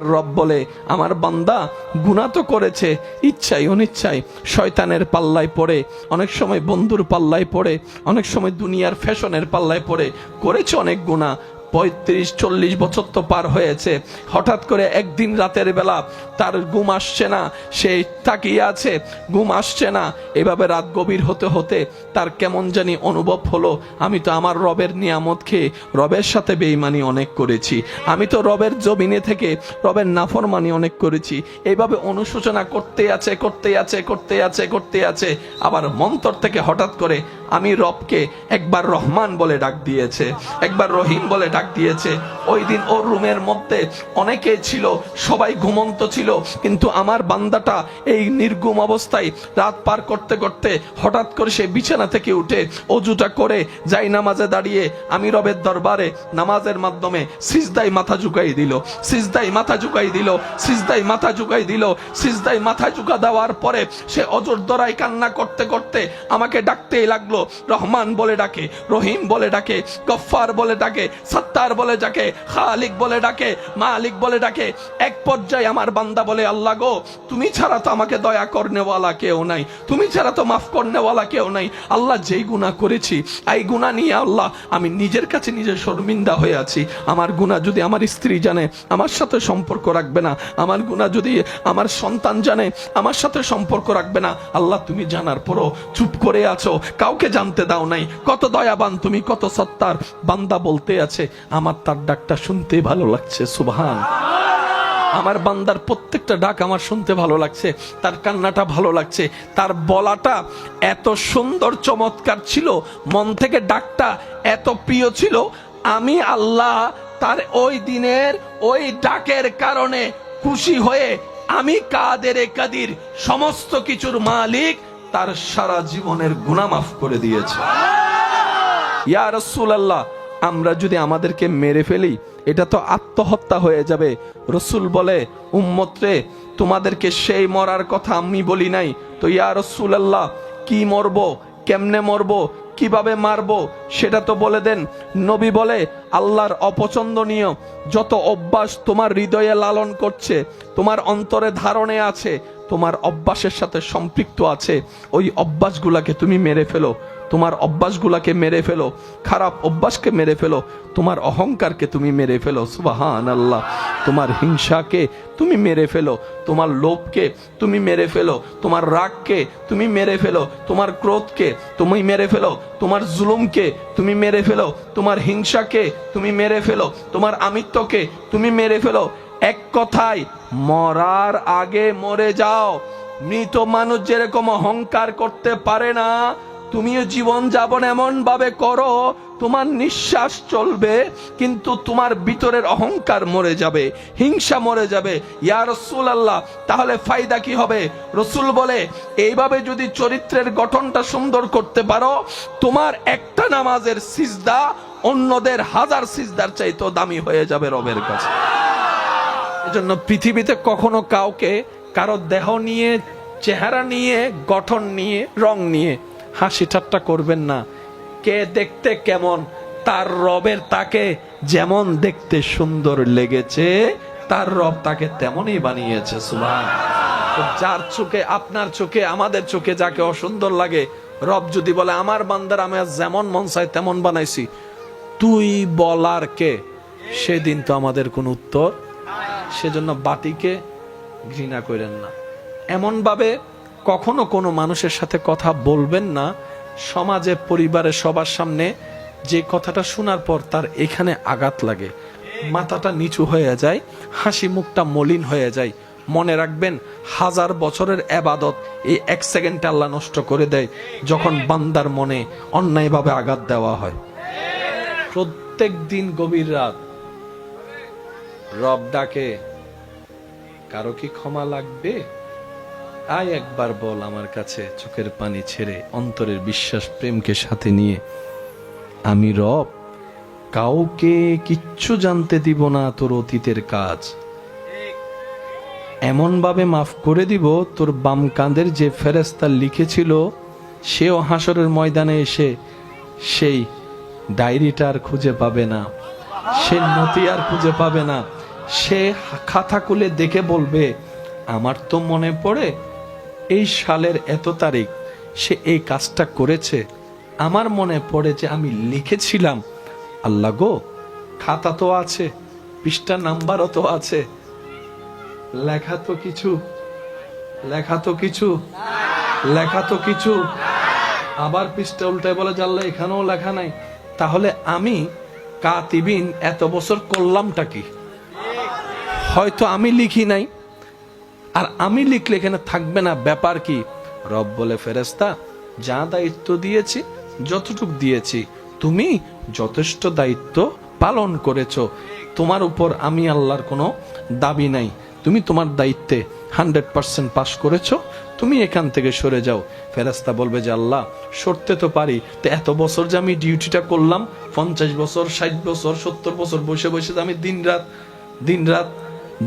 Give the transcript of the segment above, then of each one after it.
রব বলে, আমার বান্দা গুনাহ তো করেছে ইচ্ছায় অনিচ্ছায়, শয়তানের পাল্লায় পড়ে, অনেক সময় বন্ধুর পাল্লায় পড়ে, অনেক সময় দুনিয়ার ফ্যাশনের পাল্লায় পড়ে করেছে অনেক গুনাহ। 35-40 বছর তো পার হয়েছে। হঠাৎ করে একদিন রাতের বেলা তার ঘুম আসছে না, সে তাকিয়ে আছে, ঘুম আসছে না। এভাবে রাত গভীর হতে হতে তার কেমন জানি অনুভব হলো, আমি তো আমার রবের নিয়ামত খেয়ে রবের সাথে বেঈমানি অনেক করেছি, আমি তো রবের জমিনে থেকে রবের নাফরমানি অনেক করেছি। এইভাবে অনুশোচনা করতে আছে। আবার মন্তর থেকে হঠাৎ করে আমি রবকে একবার রহমান বলে ডাক দিয়েছে, একবার রহিম বলে ডাক দিয়েছে। ওই দিন ওর রুমের মধ্যে অনেকে ছিল, সবাই ঘুমন্ত ছিল, কিন্তু আমার বান্দাটা এই নির্ঘুম অবস্থায় রাত পার করতে করতে হঠাৎ করে সে বিছানা থেকে উঠে অজুটা করে যাই নামাজে দাঁড়িয়ে আমি রবের দরবারে নামাজের মাধ্যমে সিজদায় মাথা ঝুঁকাই দিল, সিজদায় মাথা ঝুঁকা দেওয়ার পরে সে অজর দরাই কান্না করতে করতে আমাকে ডাকতেই লাগলো। রহমান বলে ডাকে, রহিম বলে ডাকে, গফফার বলে ডাকে, সত্তার বলে ডাকে, খালিক বলে ডাকে, মালিক বলে ডাকে। এক পর্যায়ে আমার বান্দা বলে, আল্লাহ গো, তুমি ছাড়া তো আমাকে দয়া করনেওয়ালা কেউ নাই, তুমি ছাড়া তো মাফ করনেওয়ালা কেউ নাই। আল্লাহ, যেই গুনাহ করেছি এই গুনাহ নিয়ে আল্লাহ আমি নিজের কাছে নিজে শর্মিন্দা হয়ে আছি। আমার গুনাহ যদি আমার স্ত্রী জানে আমার সাথে সম্পর্ক রাখবে না, আমার গুনাহ যদি আমার সন্তান জানে আমার সাথে সম্পর্ক রাখবে না। আল্লাহ, তুমি জানার পরও চুপ করে আছো, কাউকে জানতে দাও নাই। কত দয়াবান তুমি, কত সত্তার। বান্দা বলতে আছে, আমার তার ডাকটা শুনতে ভালো লাগছে। সুবহান। আমার বান্দার প্রত্যেকটা ডাক আমার শুনতে ভালো লাগছে, তার কান্নাটা ভালো লাগছে, তার বলাটা এত সুন্দর চমৎকার ছিল, মন থেকে ডাকটা এত প্রিয় ছিল। আমি আল্লাহ তার ওই দিনের ওই ডাকের কারণে খুশি হয়ে আমি কাদের কাদির, সমস্ত কিছুর মালিক, তার সারা জীবনের গুনাহ মাফ করে দিয়েছে। ইয়া রাসূলুল্লাহ, আমরা যদি আমাদেরকে মেরে ফেলি এটা তো আত্মহত্যা হয়ে যাবে। রসুল বলে, উম্মত রে, তোমাদেরকে সেই মরার কথা আমি বলি নাই তো ইয়া রাসূলুল্লাহ, কি মরবো, কেমনে মরবো, কিভাবে মারবো সেটা তো বলে দেন। নবী বলে, আল্লাহর অপছন্দনীয় যত অভ্যাস তোমার হৃদয়ে লালন করছে, তোমার অন্তরে ধারণে আছে, তোমার অভ্যাসের সাথে সম্পৃক্ত আছে, ওই অভ্যাসগুলাকে তুমি মেরে ফেলো, তোমার অভ্যাসগুলাকে মেরে ফেলো, খারাপ অভ্যাসকে মেরে ফেলো, তোমার অহংকারকে তুমি মেরে ফেলো। সুবহানাল্লাহ। তোমার হিংসাকে তুমি মেরে ফেলো, তোমার লোভকে তুমি মেরে ফেলো, তোমার রাগকে তুমি মেরে ফেলো, তোমার ক্রোধকে তুমি মেরে ফেলো, তোমার জুলুমকে তুমি মেরে ফেলো, তোমার হিংসাকে তুমি মেরে ফেলো, তোমার আমিত্বকে তুমি মেরে ফেলো। এক কথায়, মরার আগে মরে যাও। মৃত মানুষ যেরকম অহংকার করতে পারে না, তুমিও জীবন যাপন এমন ভাবে করো তোমার নিঃশ্বাস চলবে কিন্তু তোমার ভিতরের অহংকার মরে যাবে, হিংসা মরে যাবে। ইয়া রাসূলুল্লাহ, তাহলে ফায়দা কি হবে? রসুল বলে, এইভাবে যদি চরিত্রের গঠনটা সুন্দর করতে পারো, তোমার একটা নামাজের সিজদা অন্যদের 1000 সিজদার চাইতেও দামি হয়ে যাবে রবের কাছে। এজন্য পৃথিবীতে কখনো কাউকে কারো দেহ নিয়ে, চেহারা নিয়ে, গঠন নিয়ে, রং নিয়ে হাসি ঠাট্টা করবেন না। কে দেখতে কেমন, তার রবের তাকে যেমন দেখতে সুন্দর লেগেছে তার রব তাকে তেমনই বানিয়েছে। সুবহানাল্লাহ। যার চোখে, আপনার চোখে, আমাদের চোখে যাকে অসুন্দর লাগে, রব যদি বলে আমার বান্দার আমি যেমন মন চাই তেমন বানাইছি, তুই বলার কে? সেদিন তো আমাদের কোন উত্তর। সেজন্য বাতিকে ঘৃণা করেন না, এমন ভাবে কখনো কোনো মানুষের সাথে কথা বলবেন না সমাজে, পরিবারে, সবার সামনে যে কথাটা শোনার পর তার এখানে আঘাত লাগে, মাথাটা নিচু হয়ে যায়, হাসি মুখটা মলিন হয়ে যায়। মনে রাখবেন, 1000 বছরের ইবাদত এই 1 সেকেন্ডে আল্লাহ নষ্ট করে দেয় যখন বান্দার মনে অন্যায়ভাবে আঘাত দেওয়া হয়। প্রত্যেক দিন গভীর রাত রব ডাকে, কারো কি ক্ষমা লাগবে? আয় একবার বল আমার কাছে, চোখের পানি ছেড়ে, অন্তরের বিশ্বাস প্রেমকে সাথে নিয়ে, আমি রব কাউকে কিচ্ছু জানতে দিব না তোর অতীতের কাজ, এমন ভাবে মাফ করে দিব তোর বাম কাঁধের যে ফেরেশতা লিখেছিল সেও হাসরের ময়দানে এসে সেই ডায়েরিটা আর খুঁজে পাবে না, সে নথি আর খুঁজে পাবে না। সে খাতা খুলে দেখে বলবে, আমার তো মনে পড়ে এই সালের এত তারিখ সে এই কাজটা করেছে, আমার মনে পড়ে যে আমি লিখেছিলাম। আল্লাহ গো, খাতা তো আছে, পৃষ্ঠা নাম্বারও তো আছে, লেখা তো কিছু আবার পৃষ্ঠা উল্টায় বলে যে আল্লাহ এখানেও লেখা নাই। তাহলে আমি কাতিবিন এত বছর করলামটা কি? হয়তো আমি লিখি নাই, আর আমি লিখলে এখানে থাকবে না, ব্যাপার কি? রব বলে, ফেরেশতা যা দায়িত্ব দিয়েছি যতটুক দিয়েছি তুমি যথেষ্ট দায়িত্ব পালন করেছো, তোমার উপর আমি আল্লাহর কোনো দাবি নাই, তুমি তোমার দায়িত্বে 100% পাস করেছো, তুমি এখান থেকে সরে যাও। ফেরেশতা বলবে যে আল্লাহ সরতে তো পারি, তো এত বছর যে আমি ডিউটিটা করলাম, 50 বছর 60 বছর 70 বছর বসে বসে আমি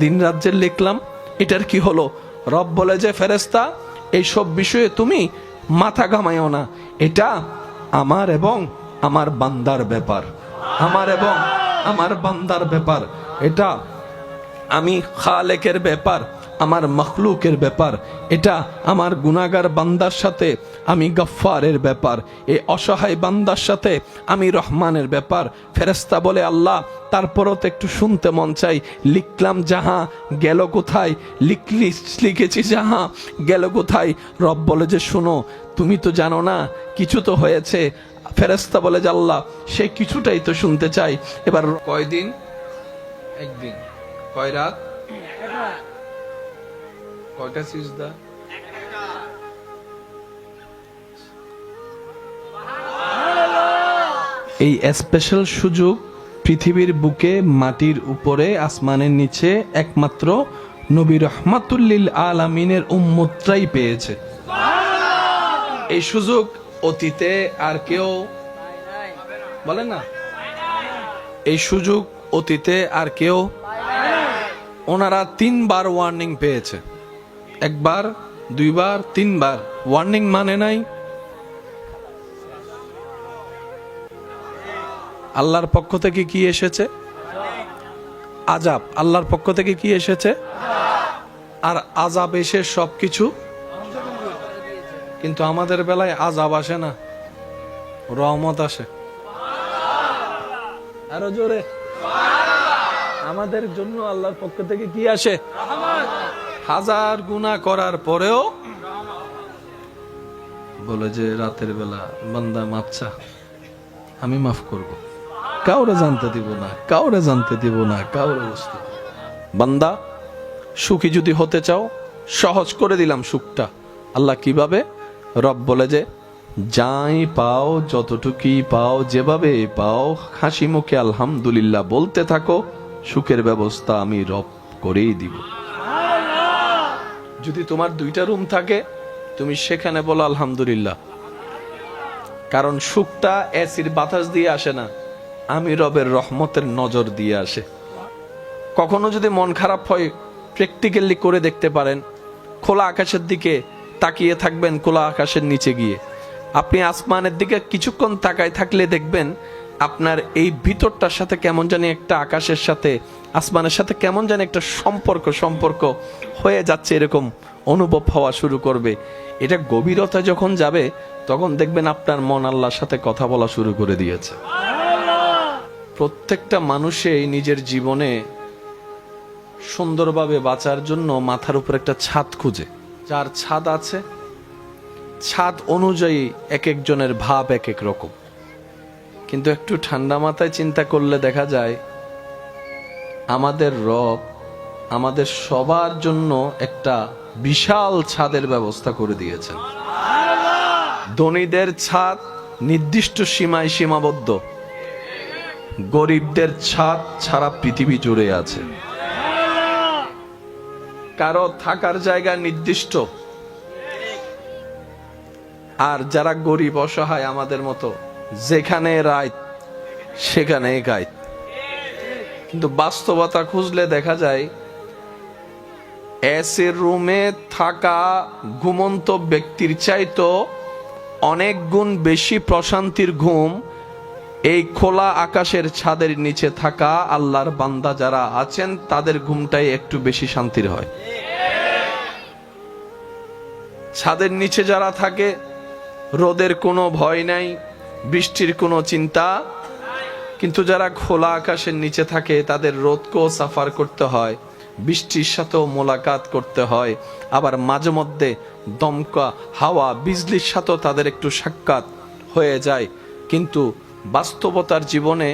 দিন রাত যে লিখলাম, এটার কি হলো? রব বলে যে ফেরেশতা এইসব বিষয়ে তুমি মাথা ঘামাইও না, এটা আমার এবং আমার বান্দার ব্যাপার, এটা আমি খালেকের ব্যাপার, আমার মখলুকের ব্যাপার, এটা আমার গুনাহগার বান্দার সাথে আমি গফফারের ব্যাপার, এই অসহায় বান্দার সাথে আমি রহমানের ব্যাপার। ফেরেশতা বলে আল্লাহ তারপরও তো একটু শুনতে মন চাই, লিখলাম যাহা গেল কোথায়, লিখেছি যাহা গেল কোথায়? রব বলে যে শোনো, তুমি তো জানো না কিছু তো হয়েছে। ফেরেশতা বলে যে আল্লাহ সেই কিছুটাই তো শুনতে চাই। এবার কয়দিন? একদিন। কয় রাত? কয়টা সিজদা? এই স্পেশাল সুযোগ পৃথিবীর বুকে, মাটির উপরে, আসমানের নিচে একমাত্র নবী রহমাতুল্লিল আলামিনের উম্মতরাই পেয়েছে। এই সুযোগ অতীতে আর কেউ বলে না, এই সুযোগ অতীতে আর কেউ। ওনারা 3 বার ওয়ার্নিং পেয়েছে, 1 বার 2 বার 3 বার ওয়ার্নিং মানে নাই। আল্লাহর পক্ষ থেকে কি এসেছে? আযাব। আল্লাহর পক্ষ থেকে কি এসেছে? আর আযাব এসে সবকিছু, কিন্তু আমাদের বেলায় আযাব আসে না, রহমত আসে। আরো জোরে, আমাদের জন্য আল্লাহর পক্ষ থেকে কি আসে? হাজার গুনাহ করার পরেও বলে যে রাতের বেলা বান্দা মাপ চা, আমি মাফ করব, কাউরে জানতে দিব না, কাউরে বুঝতে। বান্দা সুখী যদি হতে চাও, সহজ করে দিলাম সুখটা। আল্লাহ কিভাবে? রব বলে যে যাই পাও, যতটুকুই পাও, যেভাবে পাও, হাসি মুখে আলহামদুলিল্লাহ বলতে থাকো, সুখের ব্যবস্থা আমি রব করেই দিব। যদি তোমার 2টা রুম থাকে, তুমি সেখানে বলো আলহামদুলিল্লাহ, কারণ সুখটা এসির বাতাস দিয়ে আসে না, আমি রবের রহমতের নজর দিয়ে আসে। কখনো যদি মন খারাপ হয়, প্র্যাকটিক্যালি করে দেখতে পারেন, খোলা আকাশের দিকে তাকিয়ে থাকবেন, খোলা আকাশের নিচে গিয়ে আপনি আসমানের দিকে কিছুক্ষণ তাকায় থাকলে দেখবেন আপনার এই ভিতরটার সাথে কেমন জানি একটা, আকাশের সাথে আসমানের সাথে কেমন জানি একটা সম্পর্ক হয়ে যাচ্ছে, এরকম অনুভব হওয়া শুরু করবে। এটা গভীরতা যখন যাবে, তখন দেখবেন আপনার মন আল্লাহর সাথে কথা বলা শুরু করে দিয়েছে। প্রত্যেকটা মানুষই নিজের জীবনে সুন্দরভাবে বাঁচার জন্য মাথার উপর একটা ছাদ খুঁজে। যার ছাদ আছে, ছাদ অনুযায়ী এক একজনের ভাব এক এক রকম, কিন্তু একটু ঠান্ডা মাথায় চিন্তা করলে দেখা যায় আমাদের রব আমাদের সবার জন্য একটা বিশাল ছাদের ব্যবস্থা করে দিয়েছেন। ধনীদের ছাদ নির্দিষ্ট সীমায় সীমাবদ্ধ, গরিবদের ছাদ সারা পৃথিবী জুড়ে আছে। কারো থাকার জায়গা নির্দিষ্ট, আর যারা গরিব অসহায় আমাদের মতো, যেখানে রাত সেখানে গাইত। কিন্তু বাস্তবতা খুঁজলে দেখা যায় এসির রুমে থাকা ঘুমন্ত ব্যক্তির চাইতো অনেক গুণ বেশি প্রশান্তির ঘুম এই খোলা আকাশের ছাদের নিচে থাকা আল্লাহর বান্দা যারা আছেন তাদের ঘুমটাই একটু বেশি শান্তির হয়। ছাদের নিচে যারা থাকে রোদের কোনো ভয় নাই, বৃষ্টির কোনো চিন্তা, কিন্তু যারা খোলা আকাশের নিচে থাকে তাদের রোদকেও সাফার করতে হয়, বৃষ্টির সাথেও মোলাকাত করতে হয়, আবার মাঝে মধ্যে দমকা হাওয়া বিজলির সাথেও তাদের একটু সাক্ষাৎ হয়ে যায়। কিন্তু বাস্তবতার জীবনে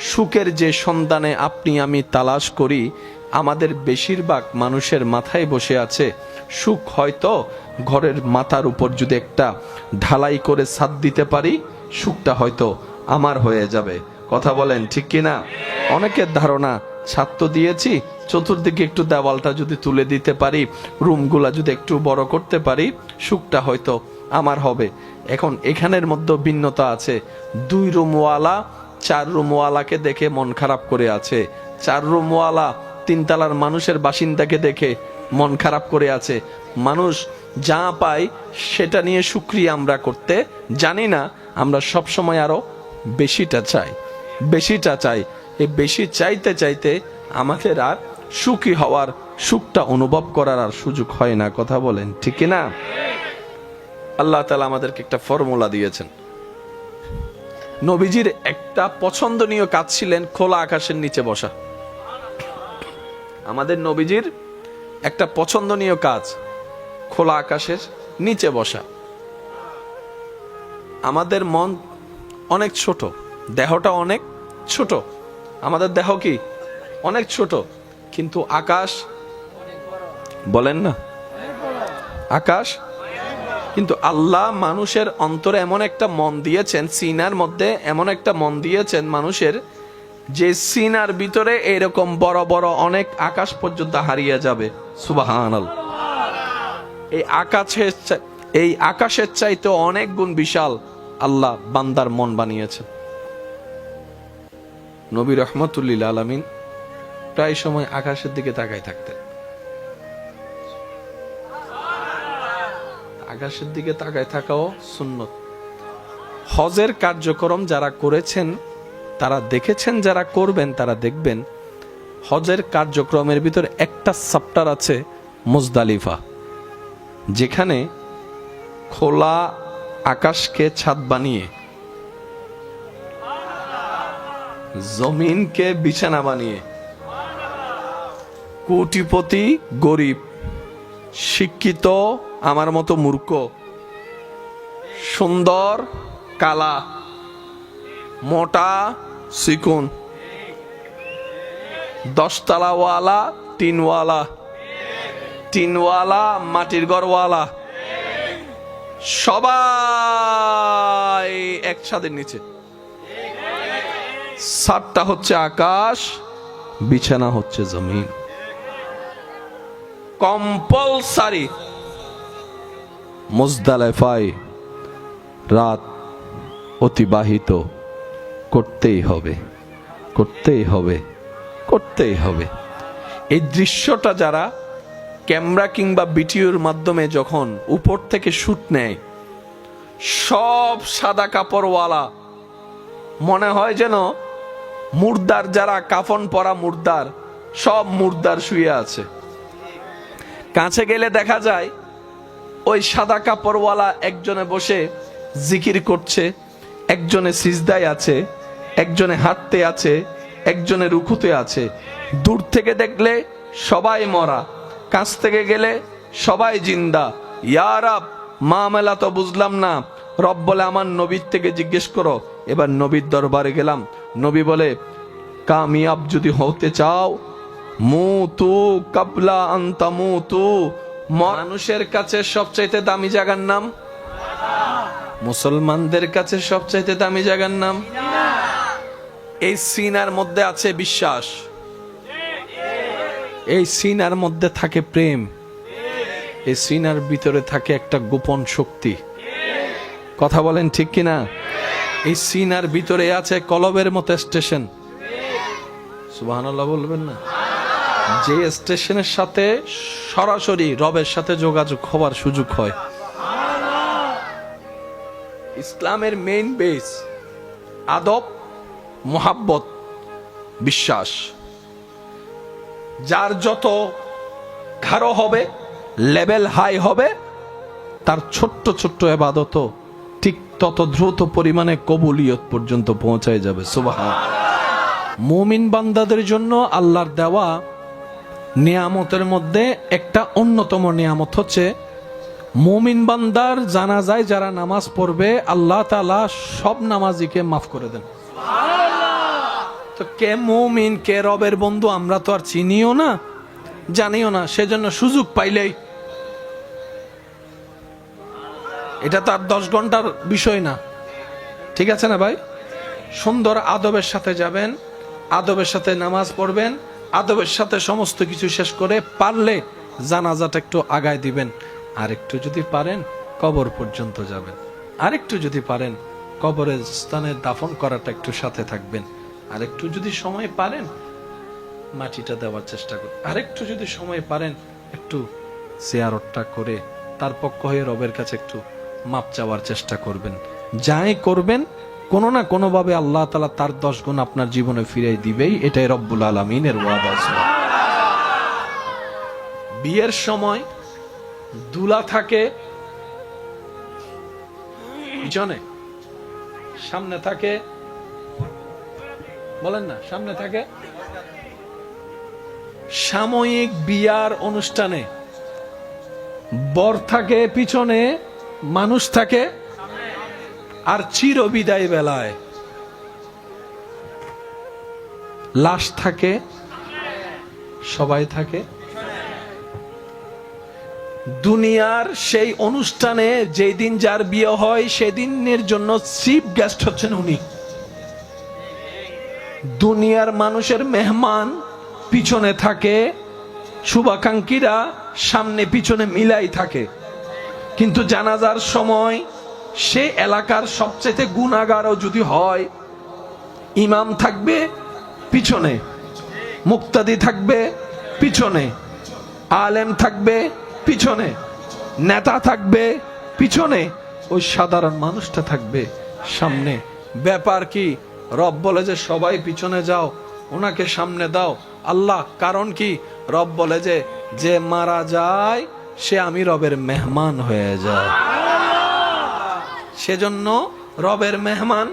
সুখের যে সন্ধানে আপনি আমি তালাশ করি, আমাদের বেশিরভাগ মানুষের মাথায় বসে আছে সুখ। হয়তো ঘরের মাথার উপর যদি একটা ঢালাই করে ছাদ দিতে পারি, সুখটা হয়তো আমার হয়ে যাবে। কথা বলেন ঠিক কিনা? অনেকের ধারণা ছাদ তো দিয়েছি, চতুর্দিকে একটু দেওয়ালটা যদি তুলে দিতে পারি, রুমগুলা যদি একটু বড় করতে পারি, সুখটা হয়তো আমার হবে। এখন এখানের মধ্যে ভিন্নতা আছে। 2 রুমওয়ালা 4 রুমওয়ালাকে দেখে মন খারাপ করে আছে, 4 রুমওয়ালা 3 তলার মানুষের বাসিন্দাকে দেখে মন খারাপ করে আছে। মানুষ যা পায় সেটা নিয়ে শুকরিয়া আমরা করতে জানি না, আমরা সব সময় আরো বেশিটা চাই, বেশিটা চাই। এই বেশি চাইতে চাইতে আমাদের আর সুখী হওয়ার, সুখটা অনুভব করার আর সুযোগ হয় না। কথা বলেন ঠিক না? আল্লাহ তাআলা আমাদেরকে একটা ফর্মুলা দিয়েছেন। নবীজির একটা পছন্দনীয় কাজ ছিলেন খোলা আকাশের নিচে বসা। আমাদের নবীজির একটা পছন্দনীয় কাজ খোলা আকাশের নিচে বসা। আমাদের মন অনেক ছোট, দেহটা অনেক ছোট, আমাদের দেহ কি অনেক ছোট, কিন্তু আকাশ বলেন না, আকাশ। কিন্তু আল্লাহ মানুষের অন্তরে এমন একটা মন দিয়েছেন, সিনার মধ্যে এমন একটা মন দিয়েছেন মানুষের, যে সিনার ভিতরে এরকম বড় বড় অনেক আকাশ পর্যন্ত হারিয়ে যাবে। সুবহানাল্লাহ। এই আকাশের চাইতে অনেক গুণ বিশাল আল্লাহ বান্দার মন বানিয়েছেন। নবী রহমতুল্লিল আলামিন প্রায় সময় আকাশের দিকে তাকায় থাকতেন। আকাশের দিকে তাকায় থাকাও সুন্নত। হজের কার্যক্রম যারা করেছেন তারা দেখেছেন, যারা করবেন তারা দেখবেন, হজের কার্যক্রমের ভিতর একটা চ্যাপ্টার আছে মুজদালিফা, যেখানে খোলা আকাশকে ছাদ বানিয়ে, জমিনকে বিছানা বানিয়ে, কোটিপতি গরিব, শিক্ষিত আমার মতো মূর্খ, সুন্দর কালা, মোটা চিকুন, 10 তলাওয়ালা টিনওয়ালা, টিনওয়ালা মাটির ঘরওয়ালা, সবাই এক ছাদের নিচে। ছাদটা হচ্ছে আকাশ, বিছানা হচ্ছে জমিন। কম্পালসারি মুজদালিফায় রাত অতিবাহিত করতেই হবে, করতেই হবে, করতেই হবে। এই দৃশ্যটা যারা ক্যামেরা কিংবা ভিডিওর মাধ্যমে যখন উপর থেকে শুট নেয়, সব সাদা কাপড়ওয়ালা, মনে হয় যেন মুর্দার, যারা কাফন পরা মুর্দার, সব মুর্দার শুয়ে আছে। কাছে গেলে দেখা যায় ওই সাদা কাপড়ওয়ালা একজনে বসে জিকির করছে, একজনে সিজদায় আছে, একজনে হাঁটতে আছে, একজনে রুকুতে আছে। দূর থেকে দেখলে সবাই মরা, কাছ থেকে গেলে সবাই জিন্দা। ইয়া রব, মামলা তো বুঝলাম না। রব বলে আমার নবীর থেকে জিজ্ঞেস করো। এবার নবীর দরবারে গেলাম, নবী বলে কামিয়াব যদি হতে চাও, মুতু কাবলা আন তামুতু। মানুষের কাছে সবচাইতে দামি জায়গার নাম, মুসলমানদের কাছে সবচাইতে দামি জায়গার নাম। এই সিনার মধ্যে আছে বিশ্বাস, এই সিনার মধ্যে থাকে প্রেম, এই সিনার ভিতরে থাকে একটা গোপন শক্তি। কথা বলেন ঠিক কিনা? এই সিনার ভিতরে আছে কলবের মতো স্টেশন। সুবহানাল্লাহ বলবেন না? যে স্টেশনের সাথে সরাসরি রবের সাথে যোগাযোগ হওয়ার সুযোগ হয়। ইসলামের মেইন বেস আদব মোহাব্বত, বিশ্বাস। যার যত গাঢ় হবে, লেভেল হাই হবে, তার ছোট্ট ছোট্ট ইবাদত ঠিক তত দ্রুত পরিমাণে কবুলিয়ত পর্যন্ত পৌঁছায় যাবে। সুবহানাল্লাহ। মুমিন বান্দাদের জন্য আল্লাহর দেওয়া নিয়ামতের মধ্যে একটা অন্যতম নিয়ামত হচ্ছে মুমিন বান্দার জানাজায় যারা নামাজ পড়বে আল্লাহ তাআলা সব নামাজিকে মাফ করে দেন। তো কে মুমিন, কে রবের বন্ধু আমরা তো আর চিনিও না, জানিও না। সেজন্য সুযোগ পাইলেই, এটা তো আর 10 ঘন্টার বিষয় না, ঠিক আছে না ভাই? সুন্দর আদবের সাথে যাবেন, আদবের সাথে নামাজ পড়বেন, আদবের সাথে সমস্ত কিছু শেষ করে পারলে জানাজাটা একটু আগায় দিবেন। আর একটু যদি পারেন কবর পর্যন্ত যাবেন, আর একটু যদি পারেন কবরের স্থানে দাফন করাটা একটু সাথে থাকবেন, আর একটু যদি সময় পারেন মাটিটা দেওয়ার চেষ্টা করুন, আর একটু যদি সময় পারেন একটু জিয়ারতটা করে তার পক্ষ হয়ে রবের কাছে একটু মাপ চাওয়ার চেষ্টা করবেন। যাই করবেন কোনো না কোনো ভাবে আল্লাহ তাআলা তার 10 গুণ আপনার জীবনে ফিরিয়ে দিবেই, এটাই রব্বুল আলামিনের ওয়াদা আছে। বিয়ের সময় দুলা থাকে পিছনে, সামনে থাকে, বলেন না, সামনে থাকে। সাময়িক বিয়ার অনুষ্ঠানে বর থাকে পিছনে, মানুষ থাকে, আর চিরবিদায় বেলায় লাশ থাকে, সবাই থাকে। দুনিয়ার সেই অনুষ্ঠানে যেই দিন যার বিয়ে হয় সেদিনের জন্য চিফ গেস্ট হচ্ছেন উনি। দুনিয়ার মানুষের মেহমান পিছনে থাকে, শুভাকাঙ্ক্ষীরা সামনে পিছনে মিলাই থাকে, কিন্তু জানাজার সময় সে এলাকার সবচেয়ে গুনাহগারও যদি হয়, ইমাম থাকবে পিছনে, মুক্তাদি থাকবে পিছনে, আলেম থাকবে পিছনে, নেতা থাকবে পিছনে, ওই সাধারণ মানুষটা থাকবে সামনে। ব্যাপার কি? রব বলে যে সবাই পিছনে যাও, ওনাকে সামনে দাও। আল্লাহ কারণ কি? রব বলে যে যে মারা যায় সে আমি রবের মেহমান হয়ে যায়। সেজন্য রবের মেহমান,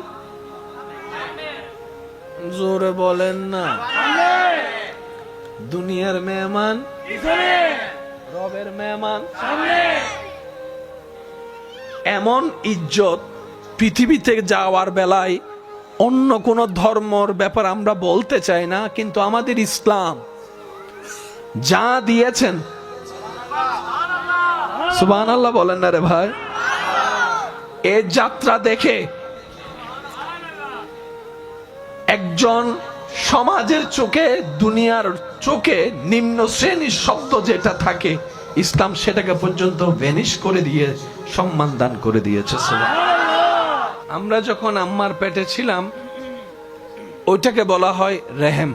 জোরে বলেন না, দুনিয়ার মেহমান রবের মেহমান। এমন ইজ্জত পৃথিবীতে যাওয়ার বেলায় অন্য কোন ধর্মর ব্যাপার আমরা বলতে চাই না, কিন্তু আমাদের ইসলাম যা দিয়েছেন, সুবহানাল্লাহ বলেন না রে ভাই। এই যাত্রা দেখে একজন সমাজের চোখে, দুনিয়ার চোখে নিম্ন শ্রেণীর শব্দ যেটা থাকে, ইসলাম সেটাকে পর্যন্ত ভ্যানিশ করে দিয়ে সম্মান দান করে দিয়েছে। আমরা যখন আম্মার পেটে ছিলাম ওইটাকে বলা হয় রেহেম।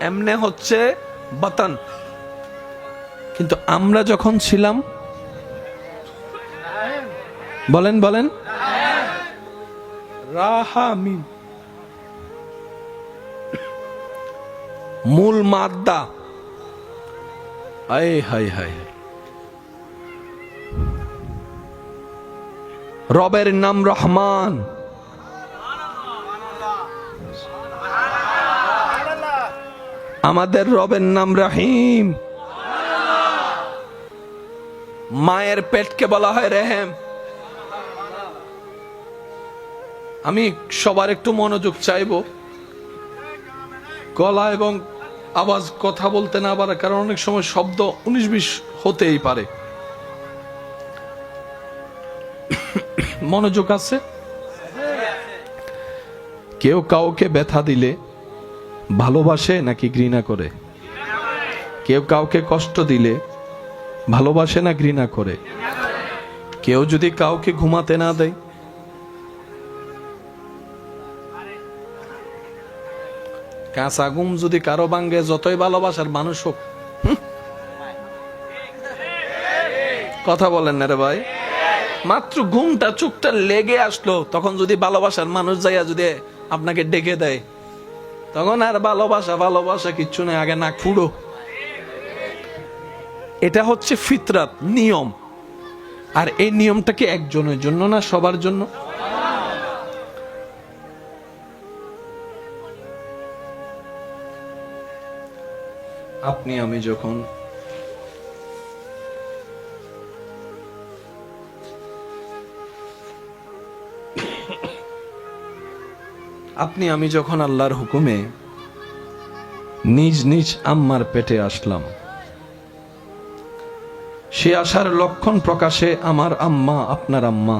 এমনে হচ্ছে বাতান, কিন্তু আমরা যখন ছিলাম, বলেন বলেন, রাহামিম মূল মাদ্দা। আয় হায় হায়, রবের নাম রহমান, আমাদের রবের নাম রহিম। মায়ের পেটকে বলা হয় রেহেম। আমি সবার একটু মনোযোগ চাইবো, গলা এবং আওয়াজ কথা বলতে না পারে, কারণ অনেক সময় শব্দ 19-20 হতেই পারে। মনোযোগ আছে? কেউ কাউকে ব্যথা দিলে ভালোবাসে নাকি ঘৃণা করে? কেউ কাউকে কষ্ট দিলে ভালোবাসে না ঘৃণা করে? কেউ যদি কাউকে ঘুমাতে না দেয়, কাঁচা ঘুম যদি কারো ভাঙ্গে, যতই ভালোবাসার মানুষ হোক, কথা বলেন না রে ভাই। মাত্র ঘুমটা চোখটা লেগে আসলো, তখন যদি ভালোবাসার মানুষ যাইয়া যদি আপনাকে ডেকে দেয়, তখন আর ভালোবাসা ভালোবাসা কিচ্ছু নেই, আগে নাক ফুড়ো। এটা হচ্ছে ফিতরাত, নিয়ম। আর এই নিয়মটা কি একজনের জন্য না, সবার জন্য? আপনি আমি যখন আল্লাহর হুকুমে নিজ নিজ আম্মার পেটে আসলাম, সে আসার লক্ষণ প্রকাশে আমার আম্মা, আপনার আম্মা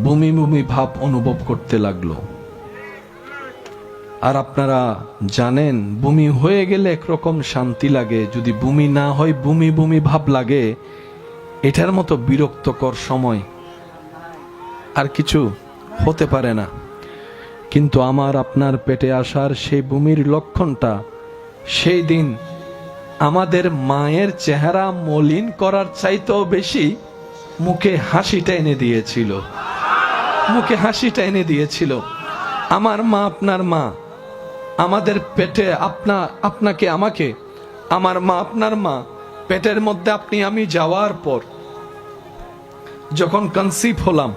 বমি বমি ভাব অনুভব করতে লাগলো। আর আপনারা জানেন, বমি হয়ে গেলে একরকম শান্তি লাগে, যদি বমি না হয় বমি বমি ভাব লাগে। এটার মতো বিরক্তকর সময় আর কিছু হতে পারে না। কিন্তু আমার আপনার পেটে আসার সেই বমির লক্ষণটা সেই দিন আমাদের মায়ের চেহারা মলিন করার চাইতেও বেশি মুখে হাসিটা এনে দিয়েছিল, মুখে হাসিটা এনে দিয়েছিল। আমার মা, আপনার মা আমাদের পেটে, আপনাকে আমাকে, আমার মা আপনার মা পেটের মধ্যে আপনি আমি যাওয়ার পর যখন কনসিভ হলাম,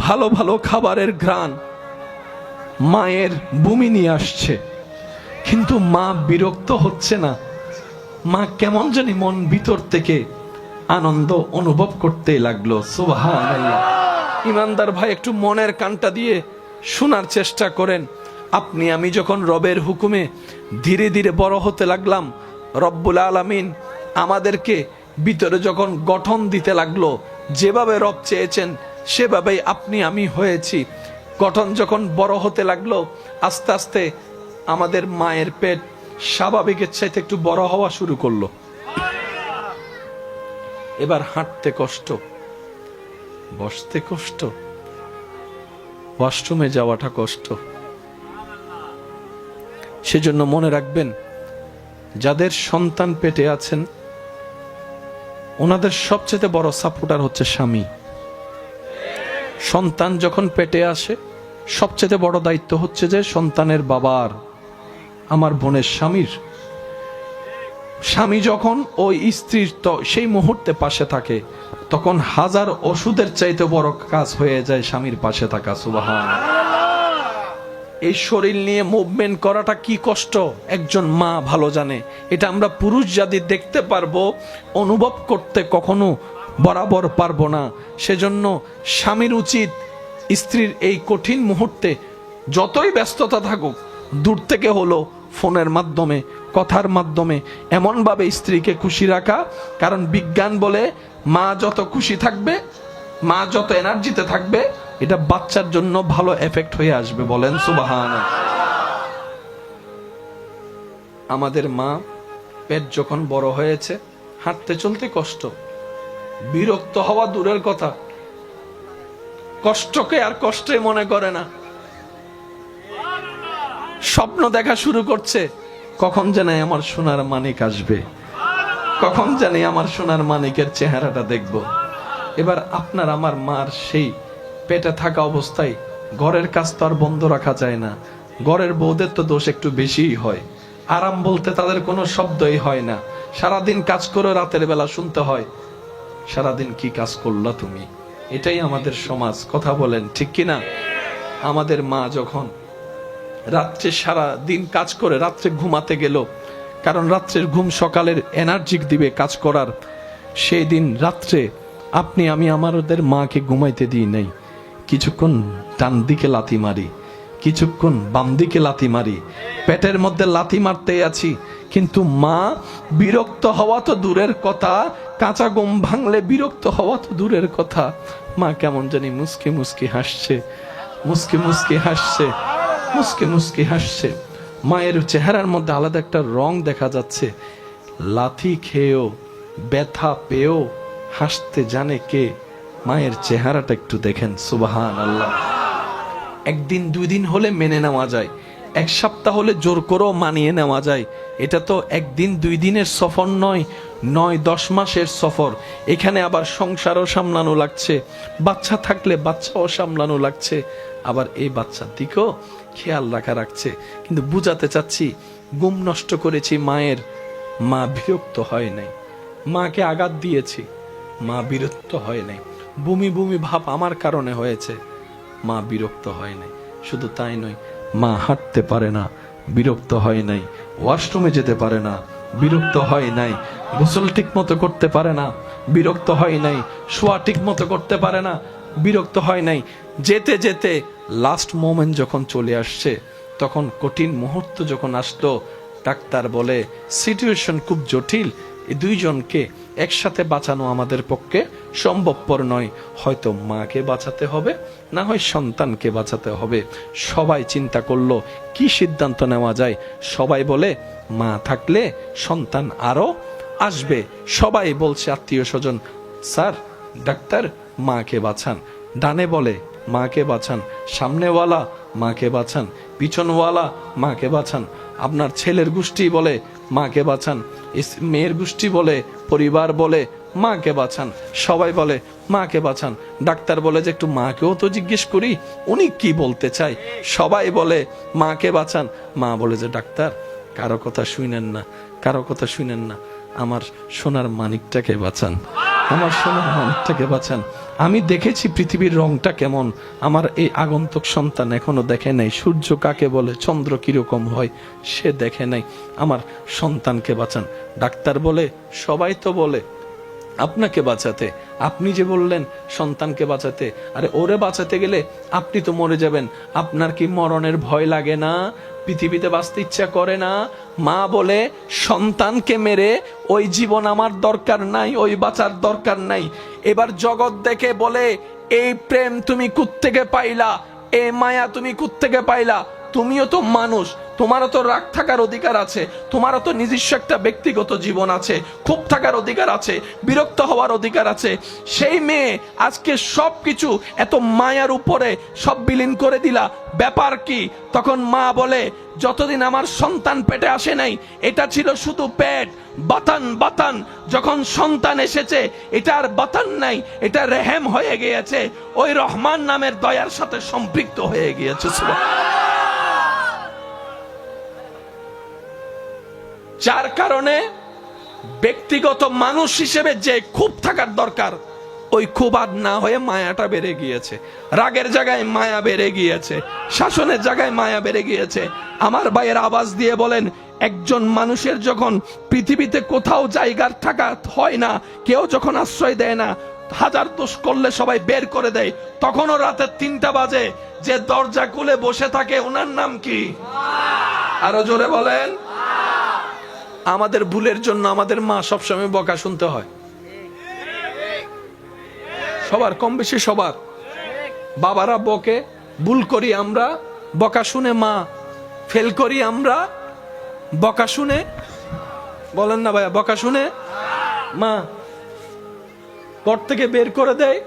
ভালো ভালো খাবারের ঘ্রাণ মায়ের বমি নিয়ে আসছে, কিন্তু মা বিরক্ত হচ্ছে না। মা কেমন জানি মন ভিতর থেকে আনন্দ অনুভব করতে লাগলো। সুবহানাল্লাহ। ইমানদার ভাই, একটু মনের কানটা দিয়ে শোনার চেষ্টা করেন। আপনি আমি যখন রবের হুকুমে ধীরে ধীরে বড় হতে লাগলাম, রব্বুল আলামিন আমাদেরকে ভিতরে যখন গঠন দিতে লাগলো, যেভাবে রব চেয়েছেন সেভাবেই আপনি আমি হয়েছি। গঠন যখন বড় হতে লাগলো, আস্তে আস্তে আমাদের মায়ের পেট স্বাভাবিকের চাইতে একটু বড় হওয়া শুরু করলো। এবার হাঁটতে কষ্ট, বসতে কষ্ট, ওয়াশরুমে যাওয়াটা কষ্ট। সেজন্য মনে রাখবেন, যাদের সন্তান পেটে আছেন ওনাদের সবচেয়ে বড় সাপোর্টার হচ্ছে স্বামী। সন্তান যখন পেটে আসে, সবচেয়ে বড় দায়িত্ব হচ্ছে যে সন্তানের বাবার, আমার বোনের স্বামীর। স্বামী যখন ওই স্ত্রীর সেই মুহূর্তে পাশে থাকে, তখন হাজার ওষুধের চাইতে বড় কাজ হয়ে যায় স্বামীর পাশে থাকা। সুবহানাল্লাহ। এই শরীর নিয়ে মুভমেন্ট করাটা কি কষ্ট একজন মা ভালো জানে। এটা আমরা পুরুষ জাতি দেখতে পারবো, অনুভব করতে কখনো বরাবর পারবো না। সেজন্য স্বামীর উচিত স্ত্রীর এই কঠিন মুহূর্তে যতই ব্যস্ততা থাকুক, দূর থেকে হলো ফোনের মাধ্যমে, কথার মাধ্যমে এমনভাবে স্ত্রীকে খুশি রাখা। কারণ বিজ্ঞান বলে, মা যত খুশি থাকবে, মা যত এনার্জিতে থাকবে, এটা বাচ্চার জন্য ভালো এফেক্ট হয়ে আসবে। বলেন সুবহানাল্লাহ। আমাদের মা পেট যখন বড় হয়েছে, হাঁটতে চলতে কষ্ট, বিরক্ত হওয়া দূরের কথা, কষ্টকে আর কষ্টে মনে করে না। স্বপ্ন দেখা শুরু করছে, কখন জানে আমার সোনার মানিক আসবে, কখন জানি আমার সোনার মানিকের চেহারাটা দেখব। এবার আপনার আমার মার সেই পেটে থাকা অবস্থায় ঘরের কাজ তো আর বন্ধ রাখা যায় না। ঘরের বউদের তো দোষ একটু বেশিই হয়। আরাম বলতে তাদের কোনো শব্দই হয় না। সারাদিন কাজ করে রাতের বেলা শুনতে হয়, সারাদিন কি কাজ করলা তুমি। এটাই আমাদের সমাজ। কথা বলেন ঠিক কিনা? আমাদের মা যখন রাত্রে সারা দিন কাজ করে রাত্রে ঘুমাতে গেল, কারণ রাত্রের ঘুম সকালের এনার্জি দিবে কাজ করার, সেই দিন রাত্রে আপনি আমি আমাদের মাকে ঘুমাইতে দিই নাই। কিছুক্ষণ ডান দিকে লাথি মারি, কিছুক্ষণ বাম দিকে লাথি মারি, পেটের মধ্যে লাথি মারতে আছি। কিন্তু মা বিরক্ত হওয়া তো দূরের কথা, কাঁচা ঘুম ভাঙলে বিরক্ত হওয়া তো দূরের কথা। মা কেমন জানি মুস্কি মুস্কি হাসছে, মুস্কি মুস্কি হাসছে, মুস্কি মুস্কি হাসছে। মায়ের চেহারার মধ্যে আলাদা একটা রং দেখা যাচ্ছে। লাথি খেয়েও, ব্যথা পেয়েও হাসতে জানে কে? মায়ের চেহারাটা একটু দেখেন। সুবহানাল্লাহ। একদিন দুই দিন হলে মেনে নেওয়া যায়, এক সপ্তাহ হলে জোর করেও মানিয়ে নেওয়া যায়। এটা তো একদিন 2 দিনের সফর নয়, 9-10 মাসের সফর। এখানে আবার সংসারও সামলানো লাগছে, বাচ্চা থাকলে বাচ্চাও সামলানো লাগছে, আবার এই বাচ্চার দিকেও খেয়াল রাখা রাখছে। কিন্তু বুঝাতে চাচ্ছি, ঘুম নষ্ট করেছি মায়ের, মা বিরক্ত হয় নাই। মাকে আঘাত দিয়েছি, মা বিরক্ত হয় নাই। বমি বমি ভাব আমার কারণে হয়েছে, মা বিরক্ত হয় নাই। শুধু তাই নয়, মা হাঁটতে পারে না, বিরক্ত হয় নাই। ওয়াশরুমে যেতে পারে না, বিরক্ত হয় নাই। গোসল ঠিক মতো করতে পারে না, বিরক্ত হয় নাই। শোয়া ঠিক মতো করতে পারে না, বিরক্ত হয় নাই। যেতে যেতে লাস্ট মোমেন্ট যখন চলে আসছে, তখন কঠিন মুহূর্ত যখন আসলো, ডাক্তার বলে সিচুয়েশন খুব জটিল, এই 2 জনকে একসাথে বাঁচানো আমাদের পক্ষে সম্ভবপর নয়। হয়তো মাকে বাঁচাতে হবে, না হয় সন্তানকে বাঁচাতে হবে। সবাই চিন্তা করলো কি সিদ্ধান্ত নেওয়া যায়। সবাই বলে মা থাকলে সন্তান আরো আসবে। সবাই বলছে আত্মীয় স্বজন, স্যার ডাক্তার মাকে বাঁচান। ডানে বলে মাকে বাঁচান, সামনেওয়ালা মাকে বাঁচান, পিছনওয়ালা মাকে বাঁচান। আপনার ছেলের গোষ্ঠী বলে মাকে বাঁচান, মেয়ের গোষ্ঠী বলে, পরিবার বলে মাকে বাঁচান। সবাই বলে মাকে বাঁচান। ডাক্তার বলে যে একটু মাকেও তো জিজ্ঞেস করি উনি কি বলতে চায়। সবাই বলে মাকে বাঁচান। মা বলে যে ডাক্তার কারো কথা শুনেন না, কারো কথা শুনেন না, আমার সোনার মানিকটাকে বাঁচান, আমার সোনার মানিকটাকে বাঁচান। আমি দেখেছি পৃথিবীর রংটা কেমন, আমার এই আগন্তুক সন্তান এখনো দেখে নাই। সূর্য কাকে বলে, চন্দ্র কিরকম হয় সে দেখে নাই, আমার সন্তানকে বাঁচান। ডাক্তার বলে সবাই তো বলে আপনাকে বাঁচাতে, আপনি যে বললেন সন্তানকে বাঁচাতে, আরে ওরে বাঁচাতে গেলে আপনি তো মরে যাবেন। আপনার কি মরণের ভয় লাগে না? পৃথিবীতে বাঁচতে ইচ্ছা করে না? মা বলে সন্তানকে মেরে ওই জীবন আমার দরকার নাই, ওই বাঁচার দরকার নাই। এবার জগৎ দেখে বলে এই প্রেম তুমি কুত্থেকে পাইলা, এই মায়া তুমি কুত্থেকে পাইলা? তুমিও তো মানুষ, তোমারও তো রাগ থাকার অধিকার আছে, তোমারও তো নিজস্ব একটা ব্যক্তিগত জীবন আছে, ক্ষোভ থাকার অধিকার আছে, বিরক্ত হওয়ার অধিকার আছে। সেই মেয়ে আজকে সবকিছু এত মায়ার উপরে সব বিলীন করে দিলা, ব্যাপার কি? তখন মা বলে যতদিন আমার সন্তান পেটে আসে নাই এটা ছিল শুধু পেট, বাতান বাতান। যখন সন্তান এসেছে এটা আর বাতান নাই, এটা রেহেম হয়ে গিয়েছে, ওই রহমান নামের দয়ার সাথে সম্পৃক্ত হয়ে গিয়েছে। যার কারণে ব্যক্তিগত মানুষ হিসেবে যে ক্ষোভ থাকার দরকার ওই ক্ষোভ আর না হয়ে মায়াটা বেড়ে গিয়েছে। রাগের জায়গায় মায়া বেড়ে গিয়েছে, শাসনের জায়গায় মায়া বেড়ে গিয়েছে। আমার ভাইয়ের আওয়াজ দিয়ে বলেন, একজন মানুষের যখন পৃথিবীতে কোথাও জায়গার থাকা হয় না, কেউ যখন আশ্রয় দেয় না, হাজার দোষ করলে সবাই বের করে দেয়, তখনও রাতে 3টা বাজে যে দরজা খুলে বসে থাকে ওনার নাম কি? আরো জোরে বলেন। আমাদের ভুলের জন্য আমাদের মা সবসময় বকা শুনতে হয়, সবার, কম বেশি সবার। বাবারা বকে, ভুল করি আমরা, বকা শুনে মা, ফেল করি আমরা, বকা শুনে, বলেন না ভাইয়া, বকা শুনে মা ঘর থেকে বের করে দেয়।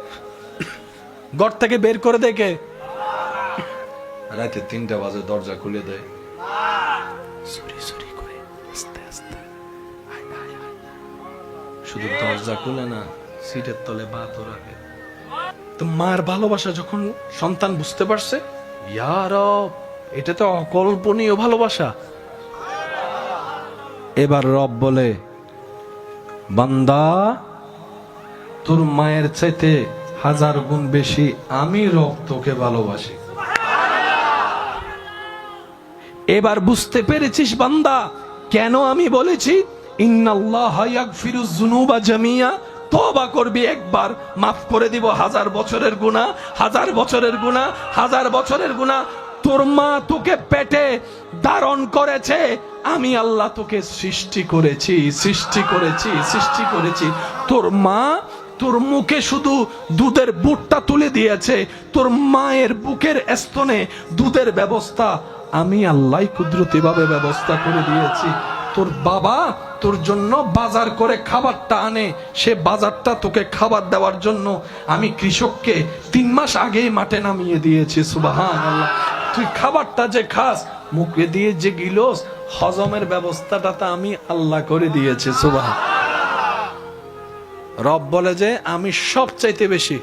ঘর থেকে বের করে দেয় কে? রাতে 3টা বাজে দরজা খুলে দেয়, শুধু দরজা খুলে না, সিটের তলে ভাতও রাখে। তো মার ভালোবাসা যখন সন্তান বুঝতে পারছে, ইয়া রব, এটা তো অকল্পনীয় ভালোবাসা। এবার রব বলে, বান্দা তোর মায়ের চাইতে 1000 গুণ বেশি আমি রব তোকে ভালোবাসি। এবার বুঝতে পেরেছিস বান্দা, কেন আমি বলেছি ইন্নাল্লাহা ইয়াগফিরুয যুনুবা জামিয়া? তওবা করবি একবার, মাফ করে দিব 1000 বছরের গুনাহ, 1000 বছরের গুনাহ, 1000 বছরের গুনাহ। তোর মা তোকে পেটে ধারণ করেছে, আমি আল্লাহ তোকে সৃষ্টি করেছি, সৃষ্টি করেছি, সৃষ্টি করেছি। তোর মা তোর মুখে শুধু দুধের বুটটা তুলে দিয়েছে, তোর মায়ের বুকের স্তনে দুধের ব্যবস্থা আমি আল্লাহ কুদরতি ভাবে ব্যবস্থা করে দিয়েছি। তোর বাবা তোর জন্য বাজার করে খাবারটা আনে, সে বাজারটা তোকে খাবার দেওয়ার জন্য আমি কৃষককে 3 মাস আগেই মাঠে নামিয়ে দিয়েছি। সুবহানাল্লাহ। তুই খাবারটা যে খাস মুখে দিয়ে যে গিলস হজমের ব্যবস্থাটা তো আমি আল্লাহ করে দিয়েছে। সুবহান। রব বলে যে আমি সবচাইতে বেশি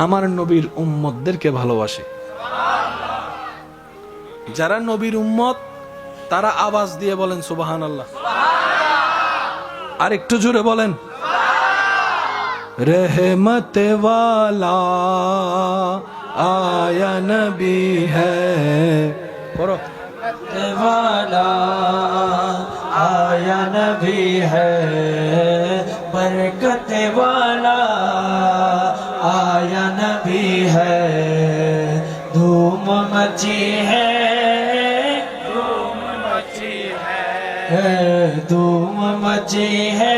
আমার নবীর উম্মতদেরকে ভালোবাসি। যারা নবীর উম্মত তারা আওয়াজ দিয়ে বলেন সুবহানাল্লাহ। আর একটু জোরে বলেন रहमत वाला आया नबी है। पढ़ो वाला आया नबी है, बरकत वाला आया नबी है, धूम मची है, धूम मची है, धूम मची है,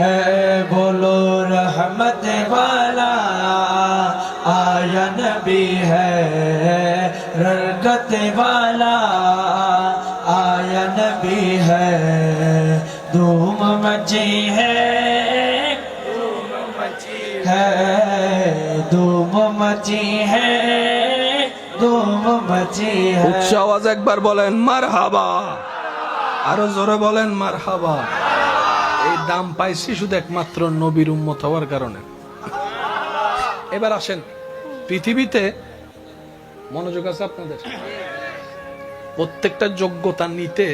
है बोलो रहमत वाला आया नबी है, बरकत वाला आया नबी है, धूम मची है, धूम मची है, धूम मची है, धूम मची है। উচ্চ আওয়াজ একবার বলেন মারহাবা, আরো জোরে বলেন মারহাবা। এই দাম পাইছি শুধু একমাত্র নবীর উম্মত হওয়ার কারণে। এবার আসেন, পৃথিবীতে মনোযোগ আছে আপনাদের, প্রত্যেকটা যোগ্যতা নিতে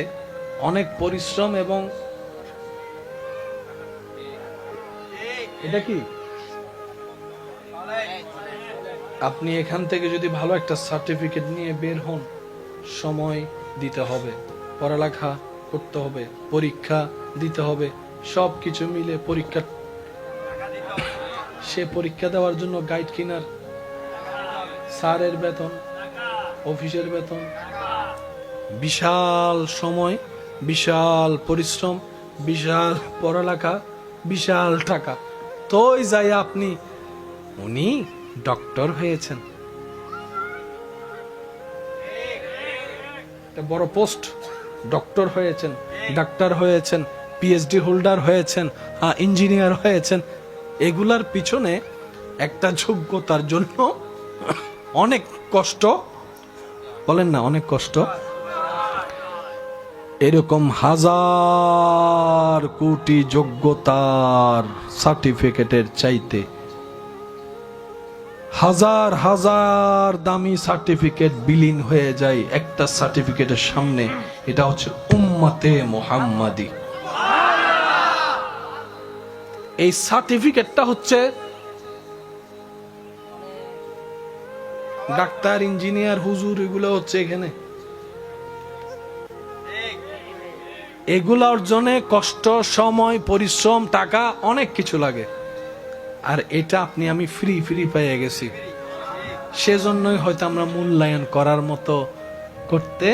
অনেক পরিশ্রম এবং এটা কি আপনি এখান থেকে যদি ভালো একটা সার্টিফিকেট নিয়ে বের হন, সময় দিতে হবে, পড়ালেখা করতে হবে, পরীক্ষা দিতে হবে, সবকিছু মিলে পরীক্ষা, সে পরীক্ষা দেওয়ার জন্য গাইড কিনার, স্যারের বেতন, অফিসের বেতন, বিশাল সময়, বিশাল পরিশ্রম, বিশাল পড়ালেখা, বিশাল টাকা। তোই যাই আপনি উনি ডক্টর হয়েছেন, বড় পোস্ট, ডক্টর হয়েছেন, ডাক্তার হয়েছেন, পিএইচডি হোল্ডার হয়েছেন, ইঞ্জিনিয়ার হয়েছেন। এগুলার পিছনে একটা যোগ্যতার জন্য অনেক কষ্ট, বলেন না অনেক কষ্ট। এরকম হাজার কোটি যোগ্যতার সার্টিফিকেটের চাইতে হাজার হাজার দামি সার্টিফিকেট বিলীন হয়ে যায় একটা সার্টিফিকেটের সামনে। এটা হচ্ছে উম্মতে মুহাম্মাদি। এই সার্টিফিকেটটা হচ্ছে ডাক্তার, ইঞ্জিনিয়ার, হুজুর, এগুলো হচ্ছে এখানে। এগুলো অর্জনে কষ্ট, সময়, পরিশ্রম, টাকা অনেক কিছু লাগে। আর এটা আপনি আমি ফ্রি ফ্রি পেয়ে গেছি, সেজন্যই হয়তো আমরা মূল্যায়ন করার মতো করতে,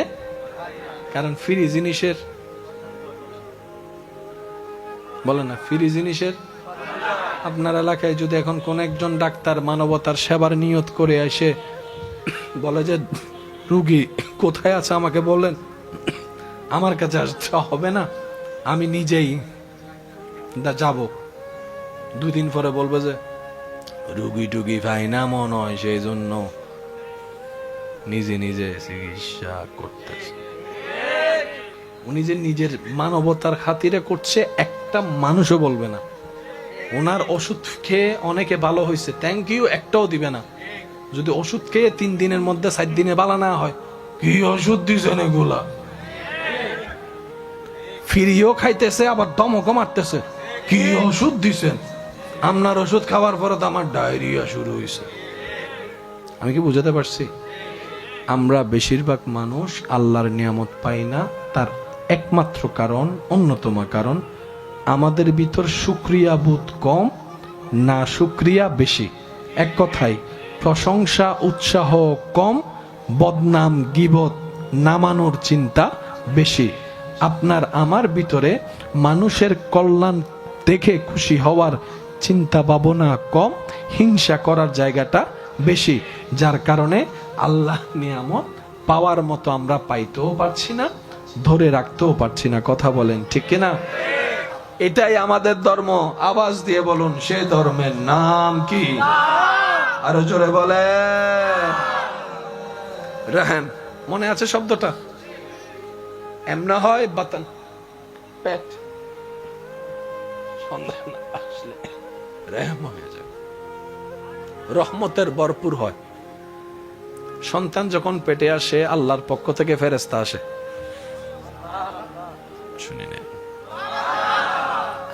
কারণ ফ্রি জিনিসের, বলে না ফ্রি জিনিসের। আপনার এলাকায় যদি এখন কোন একজন ডাক্তার মানবতার সেবার নিয়ত করে এসে বলে যে রুগী কোথায় আছে আমাকে বলেন, আমার কাছে আসতে হবে না, আমি নিজেই যাব, 2 দিন পরে বলবে যে রুগী টুগি পাই না মনে হয়, সেই জন্য নিজে নিজে চিকিৎসা করতেছে। উনি যে নিজের মানবতার খাতিরে করছে একটা মানুষও বলবে না। ওনার ওষুধ খেয়ে অনেকে ভালো হয়েছে, থ্যাংক ইউ একটাও দিবে না। যদি ওষুধ খেয়ে 3 দিনের মধ্যে 7 দিনে ভালো না হয়, কি ওষুধ দিয়েছেন এগুলা, ফিরিও খাইতেছে আবার দমকও মারতেছে, কি ওষুধ দিছেন, আপনার ওষুধ খাওয়ার পরে তো আমার ডায়রিয়া শুরু হয়েছে। আমি কি বুঝাতে পারছি? আমরা বেশিরভাগ মানুষ আল্লাহর নিয়ামত পাই না, তার একমাত্র কারণ, অন্যতম কারণ, আমাদের ভিতর শুকরিয়া বোধ কম, না শুকরিয়া বেশি। এক কথায় প্রশংসা উৎসাহ কম, বদনাম গীবত নামানোর চিন্তা বেশি। আপনার আমার ভিতরে মানুষের কল্যাণ দেখে খুশি হওয়ার চিন্তা ভাবনা কম, হিংসা করার জায়গাটা বেশি, যার কারণে আল্লাহ নিয়ামত পাওয়ার মতো আমরা পাইতেও পারছি না, ধরে রাখতেও পারছি না। কথা বলেন ঠিক কিনা? এটাই আমাদের ধর্ম। আওয়াজ দিয়ে বলুন, সে ধর্মের নাম কি? আরো জোরে বলে। রহম, মনে আছে শব্দটা? এমনা হয় বাতন, পেট, সন্দেহ না আসলে রহম হয়ে যায়, রহমতের ভরপুর হয়। সন্তান যখন পেটে আসে আল্লাহর পক্ষ থেকে ফেরেশতা আসে, শুনে নেন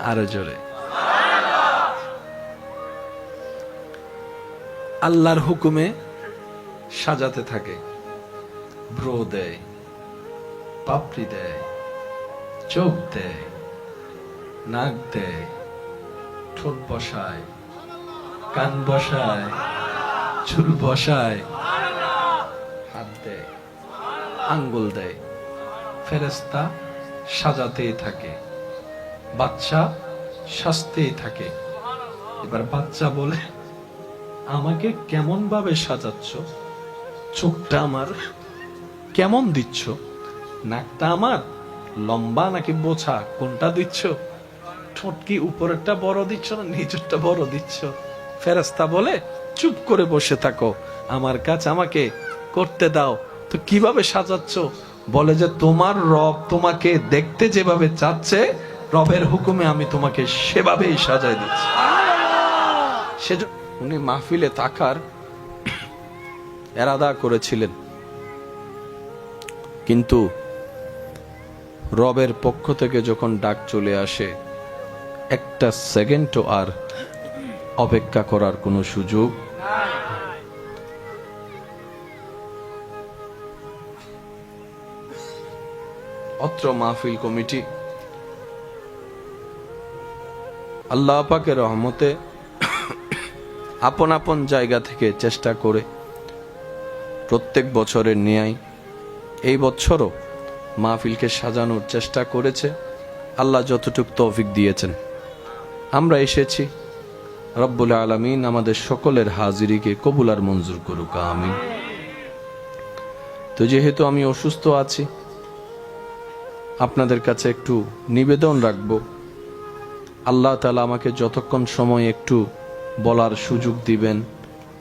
আরো জোরে, আল্লাহর হুকুমে সাজাতে থাকে, ব্রো দেয়, পাপড়ি দেয়, চোখ দেয়, নাক দেয়, ঠোঁট বসায়, কান বসায়, চুল বসায়, হাত দেয়, আঙ্গুল দেয়, ফেরেশতা সাজাতেই থাকে, বাচ্চা সাজতেই থাকে। এবার বাচ্চা বলে, আমাকে কেমন ভাবে সাজাচ্ছ, চোখটা আমার কেমন দিচ্ছ, নাকটা আমার লম্বা নাকি বোঝা, কোনটা দিচ্ছ, ঠোঁট কি উপরেরটা বড় দিচ্ছ না নিচেরটা বড় দিচ্ছ? ফেরেশতা বলে, চুপ করে বসে থাকো, আমার কাজ আমাকে করতে দাও। তো কিভাবে সাজাচ্ছ? বলে যে তোমার রব তোমাকে দেখতে যেভাবে চাচ্ছে, রবের হুকুমে আমি তোমাকে সেভাবেই সাজাই দিচ্ছি। সেজন্য উনি মাহফিলে থাকার এরাদা করেছিলেন, কিন্তু রবের পক্ষ থেকে যখন ডাক চলে আসে, একটা সেকেন্ডও আর অপেক্ষা করার কোনো সুযোগ। অত্র মাহফিল কমিটি আল্লাহ পাকের রহমতে আপন আপন জায়গা থেকে চেষ্টা করে প্রত্যেক বছরের ন্যায় এই বছরও মাহফিলকে সাজানোর চেষ্টা করেছে। আল্লাহ যতটুকু তৌফিক দিয়েছেন আমরা এসেছি। রব্বুল আলামিন আমাদের সকলের হাজিরিকে কবুল আর মঞ্জুর করুক, আমিন। তো যেহেতু আমি অসুস্থ আছি, আপনাদের কাছে একটু নিবেদন রাখবো, আল্লাহ তাআলা আমাকে যতক্ষণ সময় একটু বলার সুযোগ দিবেন,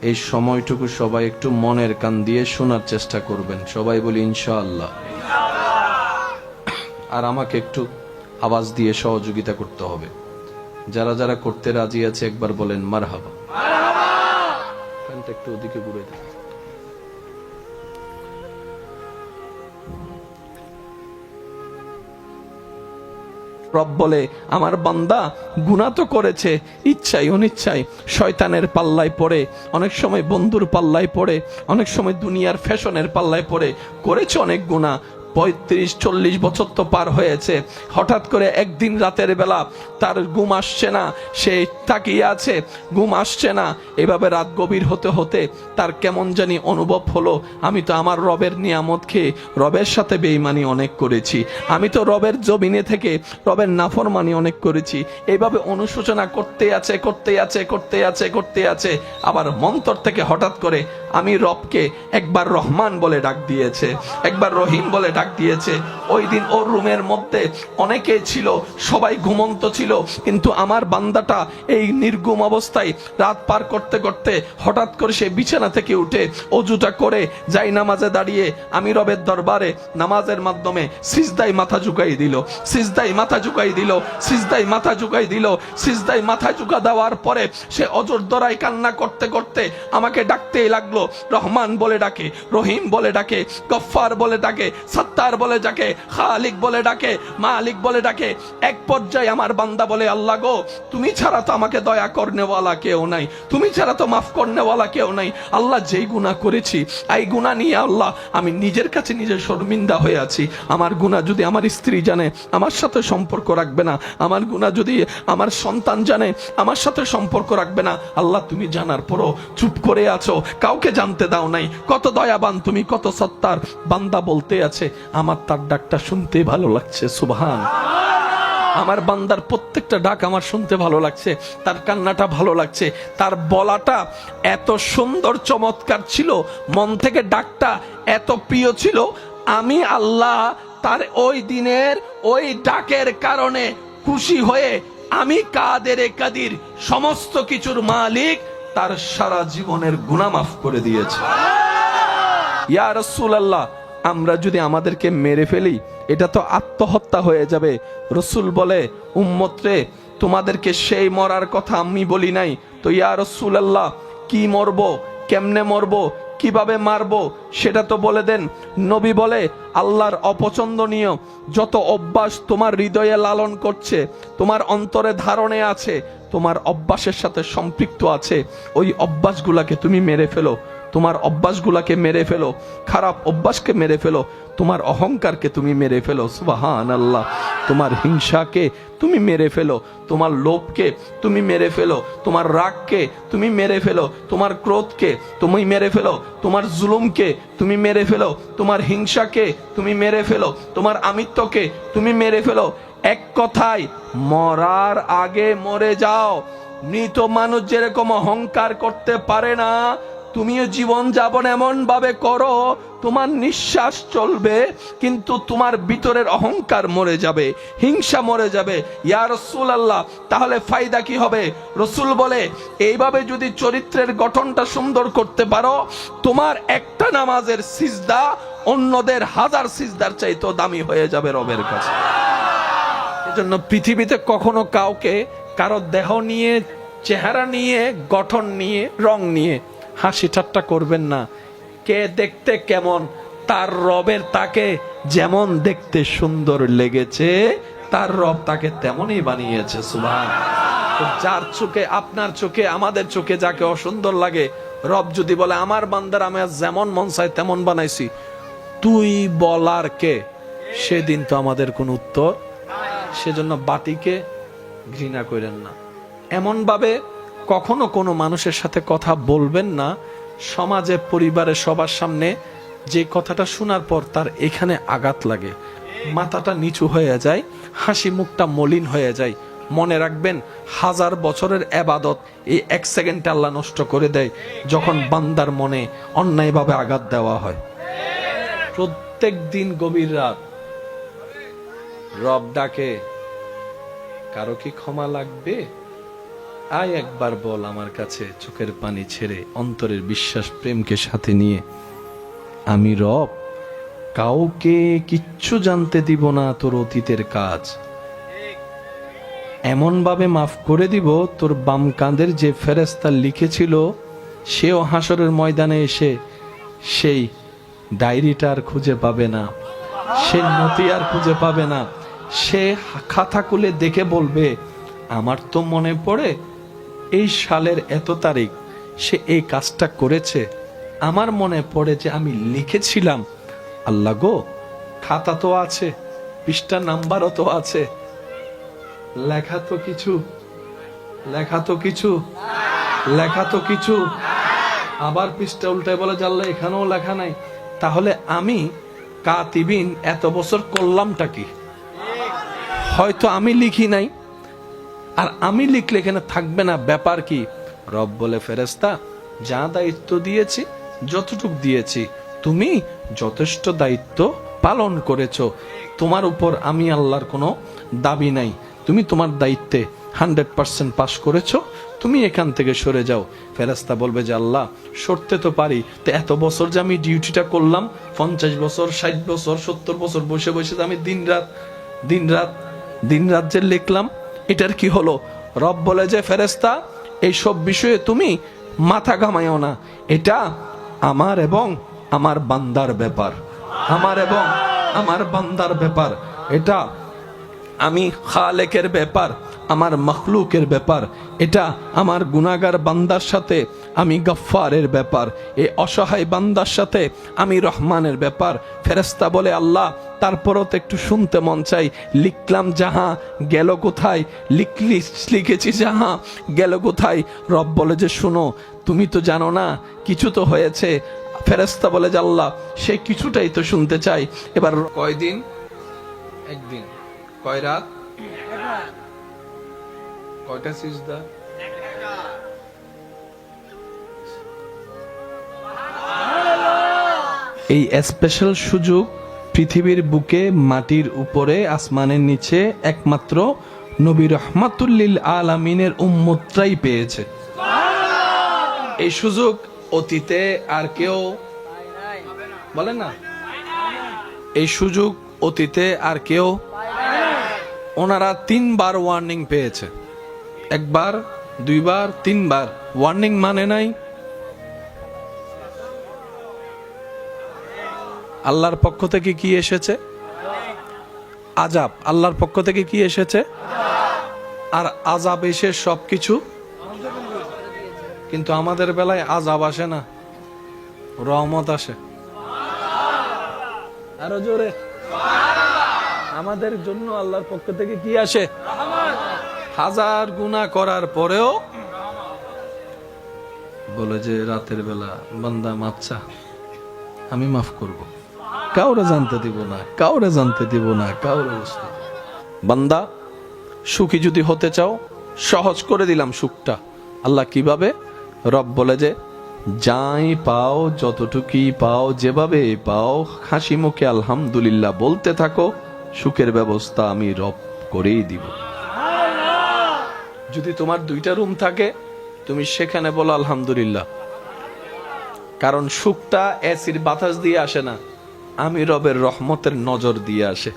এই সময়টুকু সবাই একটু মনের কান দিয়ে শোনার চেষ্টা করবেন। সবাই বলি ইনশাআল্লাহ। আর আমাকে একটু আওয়াজ দিয়ে সহযোগিতা করতে হবে। যারা যারা করতে রাজি আছে একবার বলেন মারহাবা। কানটা একটু ওদিকে ঘুরে দেন। রব বলে, আমার বান্দা গুনাহ তো করেছে, ইচ্ছাই অনিচ্ছাই শয়তানের পাল্লায় পড়ে, অনেক সময় বন্ধুর পাল্লায় পড়ে, অনেক সময় দুনিয়ার ফ্যাশনের পাল্লায় পড়ে, করেছে অনেক গুনাহ। 35-40 বছর তো পার হয়েছে। হঠাৎ করে একদিন রাতের বেলা তার ঘুম আসছে না, সে তাকিয়ে আছে, ঘুম আসছে না। এভাবে রাত গভীর হতে হতে তার কেমন জানি অনুভব হলো, আমি তো আমার রবের নিয়ামত খেয়ে রবের সাথে বেঈমানি অনেক করেছি, আমি তো রবের জমিনে থেকে রবের নাফরমানি অনেক করেছি। এইভাবে অনুশোচনা করতে আছে। আবার মন্তর থেকে হঠাৎ করে আমি রবকে একবার রহমান বলে ডাক দিয়েছে, একবার রহিম বলে ডাক দিয়েছে। ওই দিন ওর রুমের মধ্যে অনেকে ছিল, সবাই ঘুমন্ত ছিল, কিন্তু আমার বান্দাটা এই নির্গুম অবস্থায় রাত পার করতে করতে হঠাৎ করে সে বিছানা থেকে উঠে অজুটা করে যাই নামাজে দাঁড়িয়ে আমি রবের দরবারে নামাজের মাধ্যমে সিজদায় মাথা ঝুঁকাই দিল, সিজদায় মাথা ঝুঁকা দেওয়ার পরে সে অজর দরাই কান্না করতে করতে আমাকে ডাকতেই লাগলো। রহমান বলে ডাকে, রহিম বলে ডাকে, গফফার বলে ডাকে, সত্তার বলে ডাকে, খালিক বলে ডাকে, মালিক বলে ডাকে। এক পর্যায়ে আমার বান্দা বলে, আল্লাহ গো, তুমি ছাড়া তো আমাকে দয়া করনেওয়ালা কেউ নাই, তুমি ছাড়া তো মাফ করনেওয়ালা কেউ নাই। আল্লাহ, যেই গুনাহ করেছি এই গুনাহ নিয়ে আল্লাহ আমি নিজের কাছে নিজে শর্মিন্দা হয়ে আছি। আমার গুনাহ যদি আমার স্ত্রী জানে আমার সাথে সম্পর্ক রাখবে না, আমার গুনাহ যদি আমার সন্তান জানে আমার সাথে সম্পর্ক রাখবে না। আল্লাহ, তুমি জানার পরও চুপ করে আছো, কাউকে জানতে দাও নাই। কত দয়াবান তুমি, কত সত্তার। বান্দা বলতে আছে, আমার তার ডাকটা শুনতে ভালো লাগছে। সুবহান। আমার বান্দার প্রত্যেকটা ডাক আমার শুনতে ভালো লাগছে, তার কান্নাটা ভালো লাগছে, তার বলাটা এত সুন্দর চমৎকার ছিল, মন থেকে ডাকটা এত প্রিয় ছিল। আমি আল্লাহ তার ওই দিনের ওই ডাকের কারণে খুশি হয়ে আমি কাদের কাদির সমস্ত কিছুর মালিক তার সারা জীবনের গুনাহ মাফ করে দিয়েছে। ইয়া রাসূলুল্লাহ, আমরা যদি আমাদেরকে মেরে ফেলি এটা তো আত্মহত্যা হয়ে যাবে। রসুল বলে, উম্মত রে, তোমাদেরকে সেই মরার কথা আমি বলি নাই তো ইয়া রাসূলুল্লাহ, কি মরবো, কেমনে মরবো, কিভাবে মারবো সেটা তো বলে দেন। নবী বলে, আল্লাহর অপছন্দনীয় যত অভ্যাস তোমার হৃদয়ে লালন করছে, তোমার অন্তরে ধারণে আছে, তোমার অভ্যাসের সাথে সম্পৃক্ত আছে, ওই অভ্যাসগুলাকে তুমি মেরে ফেলো। তোমার অভ্যাসগুলাকে মেরে ফেলো, খারাপ অভ্যাসকে মেরে ফেলো, তোমার অহংকারকে তুমি মেরে ফেলো। সুবহানাল্লাহ। তোমার হিংসাকে তুমি মেরে ফেলো, তোমার লোভকে তুমি মেরে ফেলো, তোমার রাগকে তুমি মেরে ফেলো, তোমার ক্রোধকে তুমি মেরে ফেলো, তোমার জুলুমকে তুমি মেরে ফেলো, তোমার হিংসাকে তুমি মেরে ফেলো, তোমার আমিত্বকে তুমি মেরে ফেলো। এক কথায়, মরার আগে মরে যাও। মৃত মানুষ যেরকম অহংকার করতে পারে না, তুমিও জীবন যাপন এমন ভাবে করো তোমার নিঃশ্বাস চলবে কিন্তু তোমার ভিতরের অহংকার মরে যাবে, হিংসা মরে যাবে। ইয়া রাসূলুল্লাহ, তাহলে ফায়দা কি হবে? রসুল বলে, এইভাবে যদি চরিত্রের গঠনটা সুন্দর করতে পারো, তোমার একটা নামাজের সিজদা অন্যদের 1000 সিজদার চাইতেও দামি হয়ে যাবে রবের কাছে। এজন্য পৃথিবীতে কখনো কাউকে কারো দেহ নিয়ে, চেহারা নিয়ে, গঠন নিয়ে, রং নিয়ে হাসি ঠাট্টা করবেন না। কে দেখতে কেমন, তার রবের তাকে যেমন দেখতে সুন্দর লেগেছে, তার রব তাকে তেমনই বানিয়েছে। সুবহানাল্লাহ। যার চোখে, আপনার চোখে, আমাদের চোখে যাকে অসুন্দর লাগে, রব যদি বলে, আমার বান্দার আমি যেমন মন চাই তেমন বানাইছি, তুই বলার কে? সেদিন তো আমাদের কোন উত্তর। সেজন্য বাতিকে ঘৃণা করেন না। এমন ভাবে কখনো কোনো মানুষের সাথে কথা বলবেন না, সমাজে, পরিবারে, সবার সামনে যে কথাটা শোনার পর তার এখানে আঘাত লাগে, মাথাটা নিচু হয়ে যায়, হাসি মুখটা মলিন হয়ে যায়। মনে রাখবেন, 1000 বছরের ইবাদত এই 1 সেকেন্ডে আল্লাহ নষ্ট করে দেয় যখন বান্দার মনে অন্যায়ভাবে আঘাত দেওয়া হয়। প্রত্যেক দিন গভীর রাত রব ডাকে, কারো কি ক্ষমা লাগবে? আয় একবার বল আমার কাছে, চোখের পানি ছেড়ে, অন্তরের বিশ্বাস প্রেমকে সাথে নিয়ে, আমি রব, কাউকে কিচ্ছু জানতে দিব না তোর অতীতের কাজ। এমন ভাবে মাফ করে দিব, তোর বাম কাঁধের যে ফেরেশতা লিখেছিল সেও হাসরের ময়দানে এসে সেই ডায়েরিটা আর খুঁজে পাবে না, সে নথি আর খুঁজে পাবে না। সে খাতা খুলে দেখে বলবে, আমার তো মনে পড়ে এই সালের এত তারিখ সে এই কাজটা করেছে, আমার মনে পড়ে যে আমি লিখেছিলাম। আল্লাহ গো, খাতা তো আছে, পৃষ্ঠা নাম্বারও তো আছে, লেখা তো কিছু, লেখা তো কিছু, লেখা তো কিছু। আবার পৃষ্ঠা উল্টায় বলে, আল্লাহ এখানেও লেখা নাই। তাহলে আমি কাতিবিন এত বছর করলামটা কি? হয়তো আমি লিখি নাই, আর আমি লিখলে এখানে থাকবে না, ব্যাপার কি? রব বলে, ফেরেশতা, যা দায়িত্ব দিয়েছি, যতটুক দিয়েছি, তুমি যথেষ্ট দায়িত্ব পালন করেছো। তোমার উপর আমি আল্লাহর কোনো দাবি নাই, তুমি তোমার দায়িত্বে 100% পাস করেছো, তুমি এখান থেকে সরে যাও। ফেরেশতা বলবে যে, আল্লাহ সরতে তো পারি, তো এত বছর যে আমি ডিউটিটা করলাম, 50 বছর, 60 বছর, 70 বছর বসে বসে আমি দিন রাত যে লিখলাম, এটার কি হলো? রব বলে যে, ফেরেশতা, এই সব বিষয়ে তুমি মাথা ঘামাইও না, এটা আমার এবং আমার বান্দার ব্যাপার, আমার এবং আমার বান্দার ব্যাপার। এটা আমি খালেকের ব্যাপার, আমার মখলুকের ব্যাপার। এটা আমার গুনাহগার বান্দার সাথে আমি গফফারের ব্যাপার, এই অসহায় বান্দার সাথে আমি রহমানের ব্যাপার। ফেরেশতা বলে, আল্লাহ তারপরও তো একটু শুনতে মন চাই, লিখলাম যাহা গেল কোথায়, লিখেছি যাহা গেল কোথায়? রব বলে যে, শুনো, তুমি তো জানো না, কিছু তো হয়েছে। ফেরেশতা বলে যে, আল্লাহ সেই কিছুটাই তো শুনতে চাই। এবার কয়দিন? একদিন। কয় রাত? কয়টা সিজদা? এই স্পেশাল সুযোগ পৃথিবীর বুকে, মাটির উপরে, আসমানের নিচে একমাত্র নবী রাহমাতুল লিল আলামিনের উম্মতরাই পেয়েছে। এই সুযোগ অতীতে আর কেউ বলেন না, এই সুযোগ অতীতে আর কেউ, ওনারা 3 বার ওয়ার্নিং পেয়েছে, 1 বার 2 বার 3 বার ওয়ার্নিং মানে নাই। আল্লাহর পক্ষ থেকে কি এসেছে? আযাব। আল্লাহর পক্ষ থেকে কি এসেছে? আর আযাব এসে সবকিছু, কিন্তু আমাদের বেলায় আযাব আসে না, রহমত আসে। আরো জোরে, আমাদের জন্য আল্লাহর পক্ষ থেকে কি আসে? হাজার গুনাহ করার পরেও বলে যে রাতের বেলা বান্দা মাপ চা, আমি মাফ করব, কাউরে জানতে দিব না, কাউরে জানতে দিব না, কাউরে বুঝতে দিব না। বান্দা সুখী যদি হতে চাও, সহজ করে দিলাম সুখটা। আল্লাহ কিভাবে? রব বলে যে যাই পাও, যতটুকুই পাও, যেভাবে পাও, হাসি মুখে আলহামদুলিল্লাহ বলতে থাকো, সুখের ব্যবস্থা আমি রব করেই দিব। যদি তোমার 2টা রুম থাকে, তুমি সেখানে বলো আলহামদুলিল্লাহ, কারণ সুখটা এসির বাতাস দিয়ে আসে না, আমি রবের রহমতের নজর দিয়ে আসে।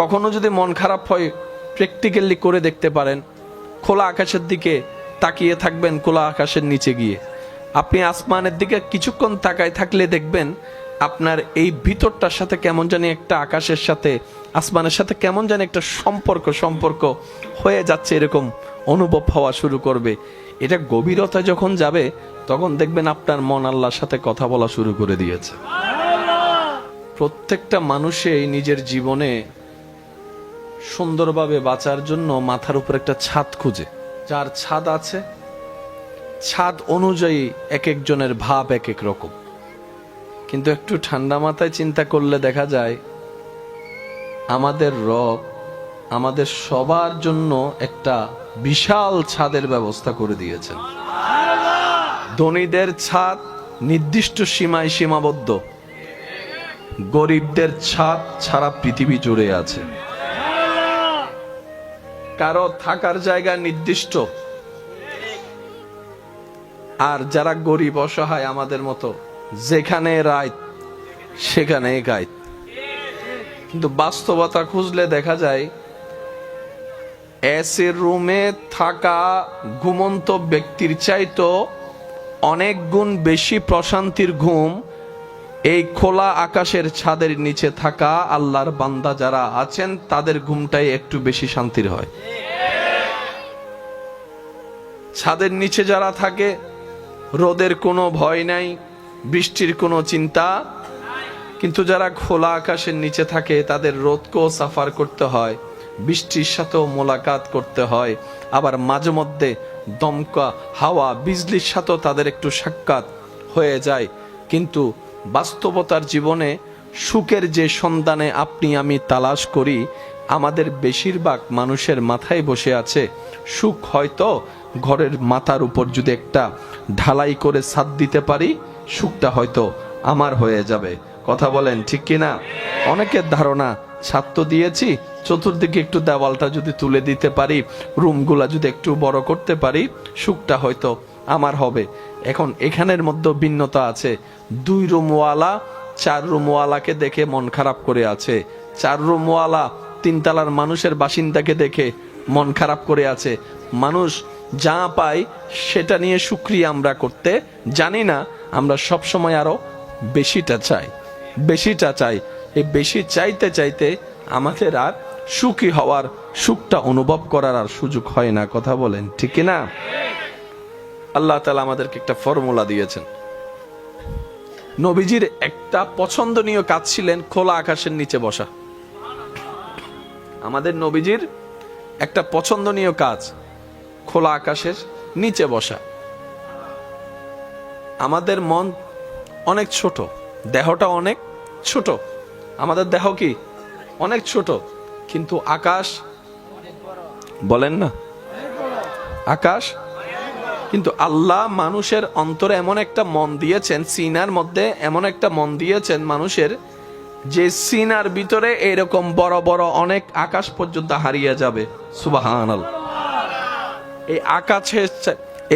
কখনো যদি মন খারাপ হয়, প্র্যাকটিক্যালি করে দেখতে পারেন, খোলা আকাশের দিকে তাকিয়ে থাকবেন, খোলা আকাশের নিচে গিয়ে আপনি আসমানের দিকে কিছুক্ষণ তাকায় থাকলে দেখবেন আপনার এই ভিতরটার সাথে কেমন জানি একটা, আকাশের সাথে আসমানের সাথে কেমন জানি একটা সম্পর্ক হয়ে যাচ্ছে, এরকম অনুভব হওয়া শুরু করবে। এটা গভীরতা যখন যাবে, তখন দেখবেন আপনার মন আল্লাহর সাথে কথা বলা শুরু করে দিয়েছে। প্রত্যেকটা মানুষই নিজের জীবনে সুন্দরভাবে বাঁচার জন্য মাথার উপর একটা ছাদ খুঁজে। যার ছাদ আছে, ছাদ অনুযায়ী এক একজনের ভাব এক এক রকম, কিন্তু একটু ঠান্ডা মাথায় চিন্তা করলে দেখা যায় আমাদের রব আমাদের সবার জন্য একটা বিশাল ছাদের ব্যবস্থা করে দিয়েছেন। ধনীদের ছাদ নির্দিষ্ট সীমায় সীমাবদ্ধ, গরিবদের ছাদ সারা পৃথিবী জুড়ে আছে। কারো থাকার জায়গা নির্দিষ্ট, আর যারা গরিব অসহায় আমাদের মতো, যেখানে রাত সেখানে গাইত। কিন্তু বাস্তবতা খুঁজলে দেখা যায় এসির রুমে থাকা ঘুমন্ত ব্যক্তির চাইতো অনেক গুণ বেশি প্রশান্তির ঘুম এই খোলা আকাশের ছাদের নিচে থাকা আল্লাহর বান্দা যারা আছেন, তাদের ঘুমটাই একটু বেশি শান্তির হয়। ছাদের নিচে যারা থাকে, রোদের কোনো ভয় নাই, বৃষ্টির কোনো চিন্তা, কিন্তু যারা খোলা আকাশের নিচে থাকে তাদের রোদকেও সাফার করতে হয়, বৃষ্টির সাথেও মোলাকাত করতে হয়, আবার মাঝে মধ্যে দমকা হাওয়া বিজলির সাথেও তাদের একটু সাক্ষাৎ হয়ে যায়। কিন্তু বাস্তবতার জীবনে সুখের যে সন্ধানে আপনি আমি তালাশ করি, আমাদের বেশিরভাগ মানুষের মাথায় বসে আছে সুখ। হয়তো ঘরের মাথার উপর যদি একটা ঢালাই করে ছাদ দিতে পারি, সুখটা হয়তো আমার হয়ে যাবে। কথা বলেন ঠিক কিনা? অনেকের ধারণা ছাদ তো দিয়েছি, চতুর্দিকে একটু দেওয়ালটা যদি তুলে দিতে পারি, রুমগুলা যদি একটু বড় করতে পারি, সুখটা হয়তো আমার হবে। এখন এখানের মধ্যে ভিন্নতা আছে। 2 রুমওয়ালা 4 রুমওয়ালাকে দেখে মন খারাপ করে আছে, 4 রুমওয়ালা 3 তলার মানুষের বাসিন্দাকে দেখে মন খারাপ করে আছে। মানুষ যা পায় সেটা নিয়ে শুকরিয়া আমরা করতে জানি না, আমরা সব সময় আরো বেশিটা চাই। এই বেশি চাইতে চাইতে আমাদের আর সুখী হওয়ার, সুখটা অনুভব করার আর সুযোগ হয় না। কথা বলেন ঠিক না? আল্লাহ তাআলা আমাদেরকে একটা ফর্মুলা দিয়েছেন। নবীজির একটা পছন্দনীয় কাজ ছিলেন খোলা আকাশের নিচে বসা। আমাদের নবীজির একটা পছন্দনীয় কাজ খোলা আকাশের নিচে বসা। আমাদের মন অনেক ছোট, দেহটা অনেক ছোট, আমাদের দেহ কি অনেক ছোট, কিন্তু আকাশ, বলেন না আকাশ। কিন্তু আল্লাহ মানুষের অন্তরে এমন একটা মন দিয়েছেন, সিনার মধ্যে এমন একটা মন দিয়েছেন মানুষের, যে সিনার ভিতরে এরকম বড় বড় অনেক আকাশ পর্যন্ত হারিয়ে যাবে। সুবহানাল্লাহ।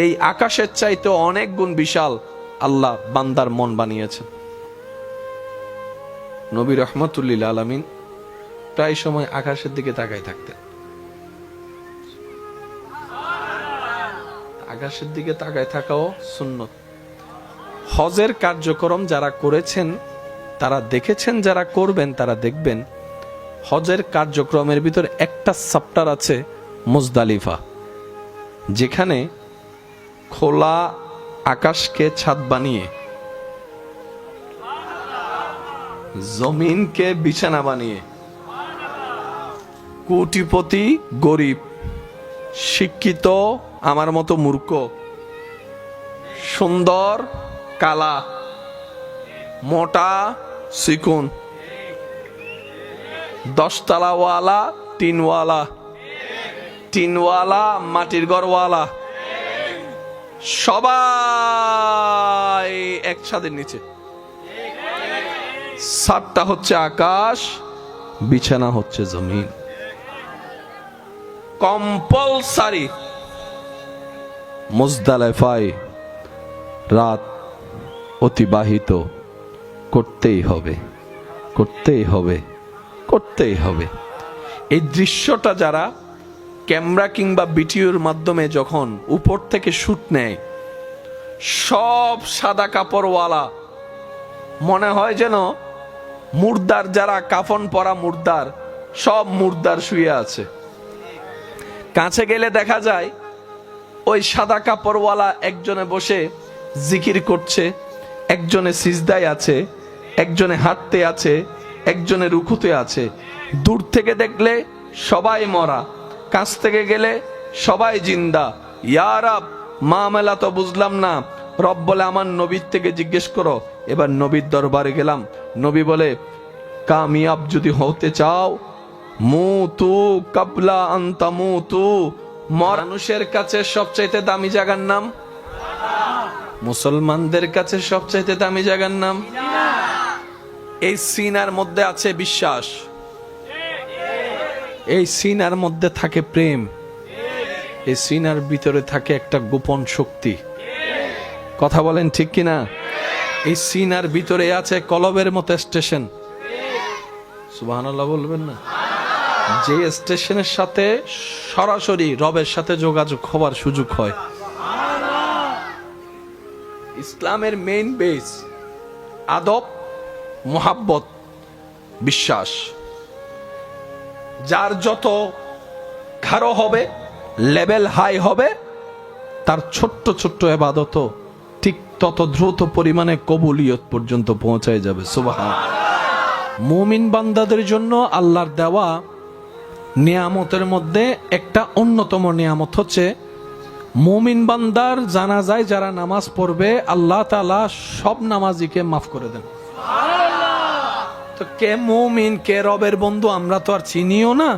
এই আকাশের চাইতে অনেক গুণ বিশাল আল্লাহ বান্দার মন বানিয়েছেন। নবী রহমতুল্লিল আলামিন প্রায় সময় আকাশের দিকে তাকায় থাকতেন। আকাশের দিকে তাকায় থাকাও সুন্নত। হজের কার্যক্রম যারা করেছেন তারা দেখেছেন, যারা করবেন তারা দেখবেন হজের কার্যক্রমের ভিতর একটা চ্যাপ্টার আছে মুজদালিফা, যেখানে খোলা আকাশকে ছাদ বানিয়ে, জমিনকে বিছানা বানিয়ে, কোটিপতি গরিব, শিক্ষিত আমার মতো মূর্খ, সুন্দর কালা, মোটা চিকুন, 10 তলাওয়ালা টিনওয়ালা, টিনওয়ালা মাটির ঘরওয়ালা, সবাই এক ছাদের নিচে। ছাদটা হচ্ছে আকাশ, বিছানা হচ্ছে জমিন। কম্পালসারি মুজদালিফায় রাত অতিবাহিত করতেই হবে, করতেই হবে, করতেই হবে। এই দৃশ্যটা যারা ক্যামেরা কিংবা ভিডিওর মাধ্যমে যখন উপর থেকে শুট নেয়, সব সাদা কাপড়ওয়ালা, মনে হয় যেন মুর্দার, যারা কাফন পরা মুর্দার, সব মুর্দার শুয়ে আছে। কাছে গেলে দেখা যায় ওই সাদা কাপড়ওয়ালা একজনে বসে জিকির করছে, একজনে সিজদায় আছে, একজনে হাঁটতে আছে, একজনে রুকুতে আছে। দূর থেকে দেখলে সবাই মরা, কাছ থেকে গেলে সবাই জিন্দা। ইয়া রব, মামলা তো বুঝলাম না। রব বলে আমার নবীর থেকে জিজ্ঞেস করো। এবার নবীর দরবারে গেলাম, নবী বলে কামিয়াব যদি হতে চাও, মুতু কাবলা আনতা মুতু। মানুষের কাছে সবচাইতে দামি জায়গার নাম, মুসলমানদের কাছে সবচাইতে দামি জায়গার নাম। এই সিনার মধ্যে আছে বিশ্বাস, এই সিনার মধ্যে থাকে প্রেম, এই সিনার ভিতরে থাকে একটা গোপন শক্তি। কথা বলেন ঠিক কিনা? এই সিনার ভিতরে আছে কলবের মতো স্টেশন। সুবহানাল্লাহ বলবেন না? যে স্টেশনের সাথে সরাসরি রবের সাথে যোগাযোগ হবার সুযোগ হয়। ইসলামের মেইন বেস আদব, মোহাব্বত, বিশ্বাস। যার যত গাঢ় হবে, লেভেল হাই হবে, তার ছোট্ট ছোট্ট ইবাদত ঠিক তত দ্রুত পরিমাণে কবুলিয়ত পর্যন্ত পৌঁছায় যাবে। সুবহানাল্লাহ। মুমিন বান্দাদের জন্য আল্লাহর দেওয়া নিয়ামতের মধ্যে একটা অন্যতম নিয়ামত হচ্ছে মুমিন বান্দার জানাজায় যারা নামাজ পড়বে, আল্লাহ তাআলা সব নামাজিকে মাফ করে দেন। তো কে মুমিন, কে রবের বন্ধু আমরা তো আর চিনিও না,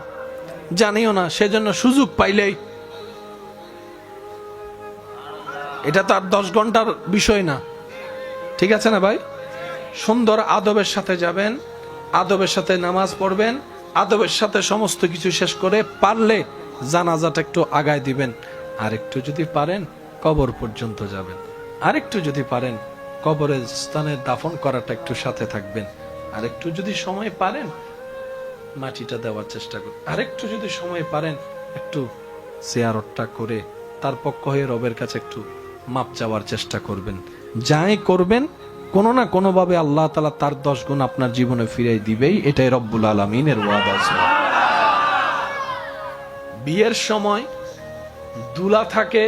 জানিও না। সেজন্য সুযোগ পাইলেই, এটা তো আর 10 ঘন্টার বিষয় না, ঠিক আছে না ভাই? সুন্দর আদবের সাথে যাবেন, আদবের সাথে নামাজ পড়বেন, আদবের সাথে সমস্ত কিছু শেষ করে পারলে জানাজাটা একটু আগায় দিবেন। আর একটু যদি পারেন কবর পর্যন্ত যাবেন, আর একটু যদি পারেন কবরের স্থানে দাফন করাটা একটু সাথে থাকবেন, আর একটু যদি সময় পারেন মাটিটা দেওয়ার চেষ্টা করুন, আর একটু যদি সময় পারেন একটু জিয়ারতটা করে তার পক্ষ হয়ে রবের কাছে একটু মাপ চাওয়ার চেষ্টা করবেন। যাই করবেন কোনো না কোনো ভাবে আল্লাহ তাআলা তার 10 গুণ আপনার জীবনে ফিরিয়ে দিবেই। এটাই রব্বুল আলামিনের ওয়াদা। বিয়ের সময় দুলা থাকে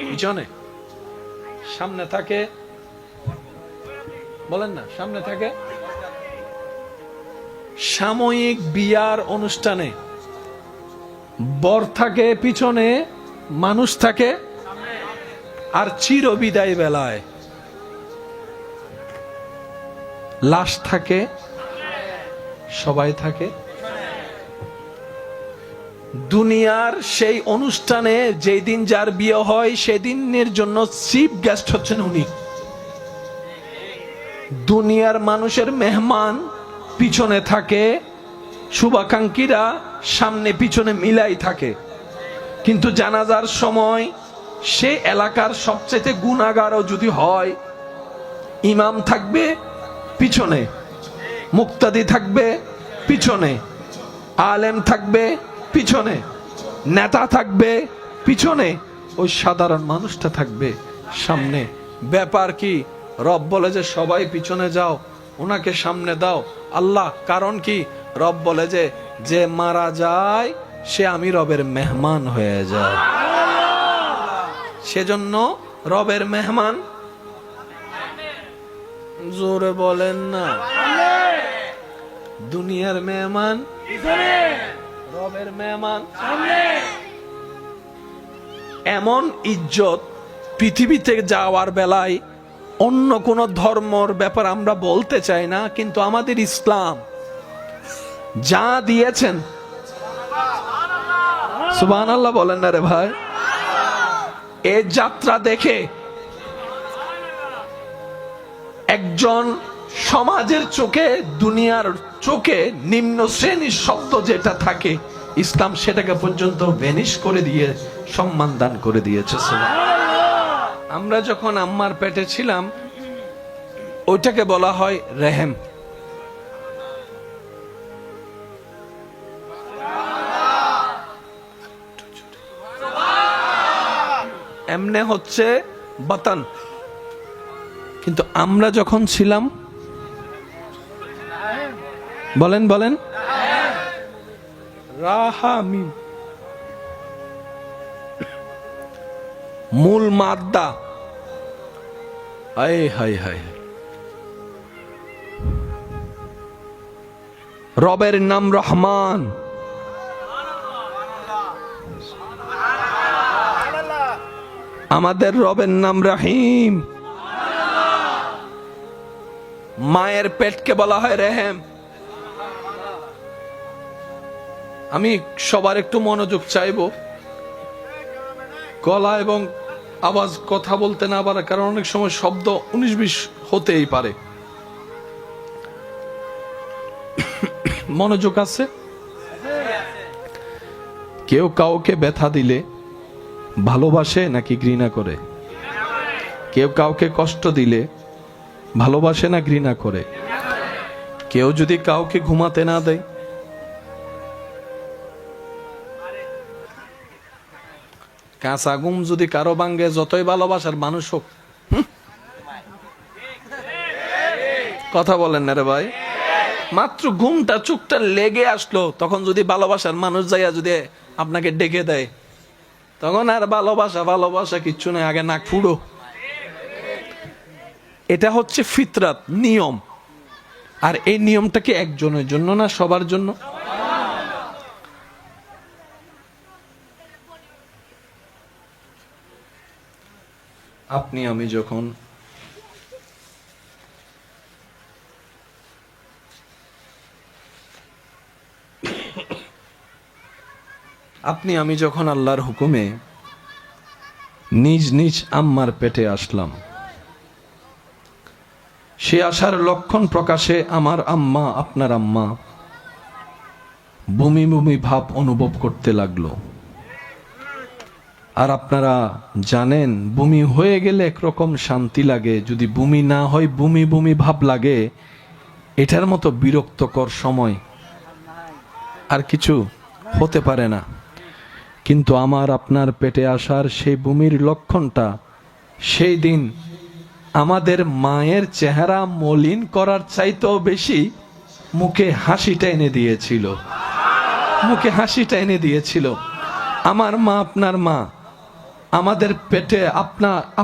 পিছনে, সামনে থাকে, বলেন না, সামনে থাকে। সাময়িক বিয়ার অনুষ্ঠানে বর থাকে পিছনে, মানুষ থাকে, আর চিরবিদায় বেলায় লাশ থাকে, সবাই থাকে। দুনিয়ার সেই অনুষ্ঠানে যেই দিন যার বিয়ে হয় সেদিনের জন্য চিফ গেস্ট হচ্ছেন উনি। দুনিয়ার মানুষের মেহমান পিছনে থাকে, শুভাকাঙ্ক্ষীরা সামনে পিছনে মিলাই থাকে। কিন্তু জানাজার সময় সে এলাকার সবচেয়ে গুনাহগারও যদি হয়, ইমাম থাকবে, পিছনে, মুক্তাদি থাকবে পিছনে, আলেম থাকবে পিছনে, নেতা থাকবে পিছনে, ওই সাধারণ মানুষটা থাকবে সামনে। ব্যাপার কি? রব বলে যে সবাই পিছনে যাও, ওনাকে সামনে দাও। আল্লাহ কারণ কি? রব বলে যে যে মারা যায় সে আমি রবের মেহমান হয়ে যায়, সেজন্য রবের মেহমান। জোরে বলেন না। দুনিয়ার মেহমান, রবের মেহমান। এমন ইজ্জত পৃথিবীতে যাওয়ার বেলায় অন্য কোন ধর্মর ব্যাপার আমরা বলতে চাই না, কিন্তু আমাদের ইসলাম যা দিয়েছেন, সুবহানাল্লাহ বলেন না রে ভাই। এই যাত্রা দেখে একজন সমাজের চোখে, দুনিয়ার চোখে নিম্ন শ্রেণীর শব্দ যেটা থাকে, ইসলাম সেটাকে পর্যন্ত ভ্যানিশ করে দিয়ে সম্মান দান করে দিয়েছে। আমরা যখন আম্মার পেটে ছিলাম, ওইটাকে বলা হয় রেহেম। এমনে হচ্ছে বাতান। কিন্তু আমরা যখন ছিলাম, বলেন বলেন, রাহামিম মূল মাদ্দা। হায় হায় হায়, রবের নাম রহমান, আমাদের রবের নাম রহিম। মায়ের পেটকে বলা হয় রেহেম। আমি সবার একটু মনোযোগ চাইবো, গলা এবং আওয়াজ কথা বলতে না পারে, কারণ অনেক সময় শব্দ 19-20 হতেই পারে। মনোযোগ আছে? কেউ কাউকে ব্যথা দিলে ভালোবাসে নাকি ঘৃণা করে? কেউ কাউকে কষ্ট দিলে ভালোবাসে না ঘৃণা করে? কেউ যদি কাউকে ঘুমাতে না দেয়, কাঁচা ঘুম যদি কারো ভাঙ্গে, যতই ভালোবাসার মানুষ হোক, কথা বলেন না রে ভাই। মাত্র ঘুমটা চোখটা লেগে আসলো, তখন যদি ভালোবাসার মানুষ যাইয়া যদি আপনাকে ডেকে দেয়, তখন আর ভালোবাসা ভালোবাসা কিচ্ছু নেই, আগে নাক ফুড়ো। এটা হচ্ছে ফিতরাত, নিয়ম। আর এই নিয়মটা কি একজনের জন্য না, সবার জন্য? আপনি আমি যখন আল্লাহর হুকুমে নিজ নিজ আম্মার পেটে আসলাম, সে আসার লক্ষণ প্রকাশে আমার আম্মা, আপনার আম্মা বমি বমি ভাব অনুভব করতে লাগলো। আর আপনারা জানেন, বমি হয়ে গেলে একরকম শান্তি লাগে, যদি বমি না হয় বমি বমি ভাব লাগে। এটার মতো বিরক্তকর সময় আর কিছু হতে পারে না। কিন্তু আমার আপনার পেটে আসার সেই বমির লক্ষণটা সেই দিন আমাদের মায়ের চেহারা মলিন করার চাইতেও বেশি মুখে হাসিটা এনে দিয়েছিল, মুখে হাসিটা এনে দিয়েছিল। আমার মা, আপনার মা, আমাদের পেটে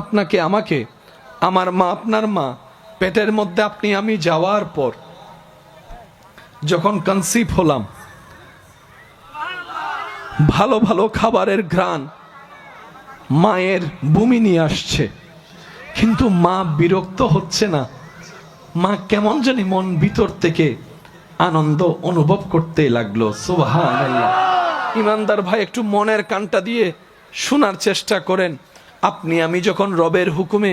আপনাকে আমাকে, আমার মা আপনার মা পেটের মধ্যে আপনি আমি যাওয়ার পর যখন কনসিভ হলাম, ভালো ভালো খাবারের ঘ্রাণ মায়ের বমি নিয়ে আসছে, কিন্তু মা বিরক্ত হচ্ছে না। মা কেমন জানি মন ভিতর থেকে আনন্দ অনুভব করতে লাগলো। সুবহানাল্লাহ। ইমানদার ভাই, একটু মনের কানটা দিয়ে শোনার চেষ্টা করেন। আপনি আমি যখন রবের হুকুমে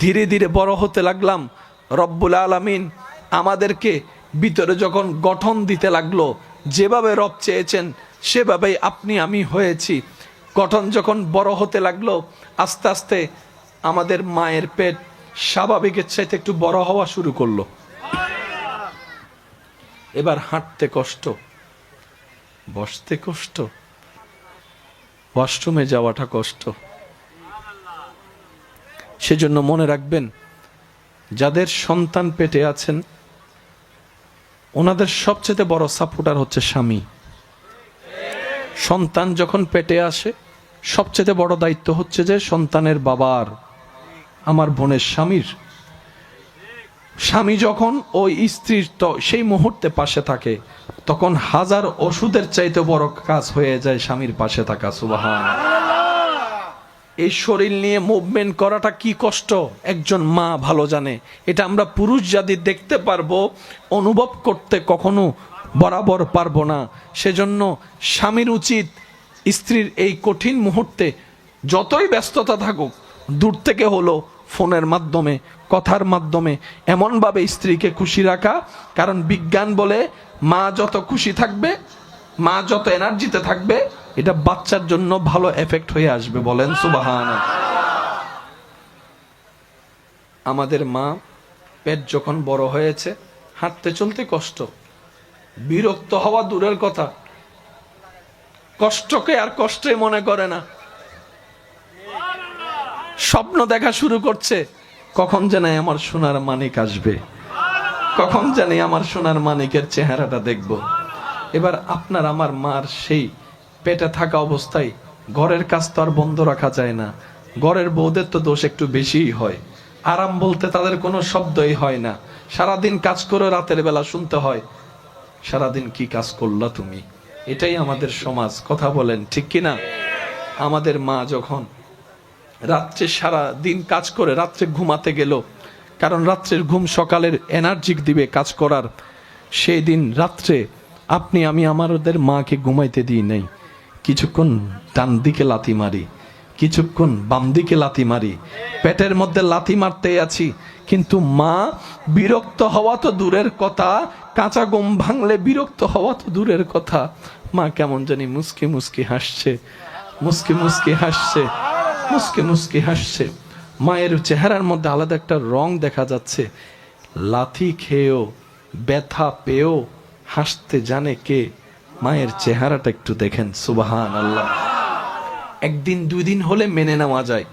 ধীরে ধীরে বড় হতে লাগলাম, রব্বুল আলামিন আমাদেরকে ভিতরে যখন গঠন দিতে লাগলো, যেভাবে রব চেয়েছেন সেভাবেই আপনি আমি হয়েছি। গঠন যখন বড় হতে লাগলো, আস্তে আস্তে আমাদের মায়ের পেট স্বাভাবিকের চাইতে একটু বড় হওয়া শুরু করলো। এবার হাঁটতে কষ্ট, বসতে কষ্ট, ওয়াশরুমে যাওয়াটা কষ্ট। সেজন্য মনে রাখবেন, যাদের সন্তান পেটে আছেন ওনাদের সবচেয়ে বড় সাপোর্টার হচ্ছে স্বামী। সন্তান যখন পেটে আসে সবচেয়ে বড় দায়িত্ব হচ্ছে যে সন্তানের বাবার, আমার বোনের স্বামীর। স্বামী যখন ওই স্ত্রীর তো সেই মুহূর্তে পাশে থাকে, তখন হাজার ওষুধের চাইতে বড় কাজ হয়ে যায় স্বামীর পাশে থাকা। সুবহানাল্লাহ। এই শরীর নিয়ে মুভমেন্ট করাটা কি কষ্ট একজন মা ভালো জানে। এটা আমরা পুরুষ জাতি দেখতে পারবো, অনুভব করতে কখনো বরাবর পারবো না। সেজন্য স্বামীর উচিত স্ত্রীর এই কঠিন মুহূর্তে যতই ব্যস্ততা থাকুক, দূর থেকে হলো ফোনের মাধ্যমে, কথার মাধ্যমে এমনভাবে স্ত্রীকে খুশি রাখা। কারণ বিজ্ঞান বলে মা যত খুশি থাকবে, মা যত এনার্জিতে থাকবে, এটা বাচ্চার জন্য ভালো এফেক্ট হয়ে আসবে। বলেন সুবহানাল্লাহ। আমাদের মা পেট যখন বড় হয়েছে, হাঁটতে চলতে কষ্ট, বিরক্ত হওয়া দূরের কথা, কষ্টকে আর কষ্টে মনে করে না। স্বপ্ন দেখা শুরু করছে, কখন জানি আমার সোনার মানিক আসবে, কখন জানি আমার সোনার মানিকের চেহারাটা দেখব। এবার আপনার আমার মার সেই পেটে থাকা অবস্থায় ঘরের কাজ তো আর বন্ধ রাখা যায় না। ঘরের বউদের তো দোষ একটু বেশিই হয়। আরাম বলতে তাদের কোনো শব্দই হয় না। সারাদিন কাজ করে রাতের বেলা শুনতে হয়, সারাদিন কি কাজ করলা তুমি। এটাই আমাদের সমাজ। কথা বলেন ঠিক কিনা? আমাদের মা যখন রাত্রে সারা দিন কাজ করে রাত্রে ঘুমাতে গেল, কারণ রাত্রের ঘুম সকালের এনার্জি দিবে কাজ করার, সেই দিন রাত্রে আপনি আমি আমাদের মাকে ঘুমাইতে দিই নাই। কিছুক্ষণ ডান দিকে লাথি মারি, কিছুক্ষণ বাম দিকে লাথি মারি, পেটের মধ্যে লাথি মারতে আছি। কিন্তু মা বিরক্ত হওয়া তো দূরের কথা, কাঁচা ঘুম ভাঙলে বিরক্ত হওয়া তো দূরের কথা। মা কেমন জানি মুস্কি মুস্কি হাসছে, মুস্কি মুস্কি হাসছে, মুস্কি মুস্কি হাসছে। মায়ের চেহারার মধ্যে আলাদা একটা রং দেখা যাচ্ছে। লাথি খেয়েও, ব্যথা পেয়েও হাসতে জানে কে? মায়ের চেহারাটা একটু দেখেন। সুবহানাল্লাহ। একদিন দুই দিন হলে মেনে নেওয়া যায়,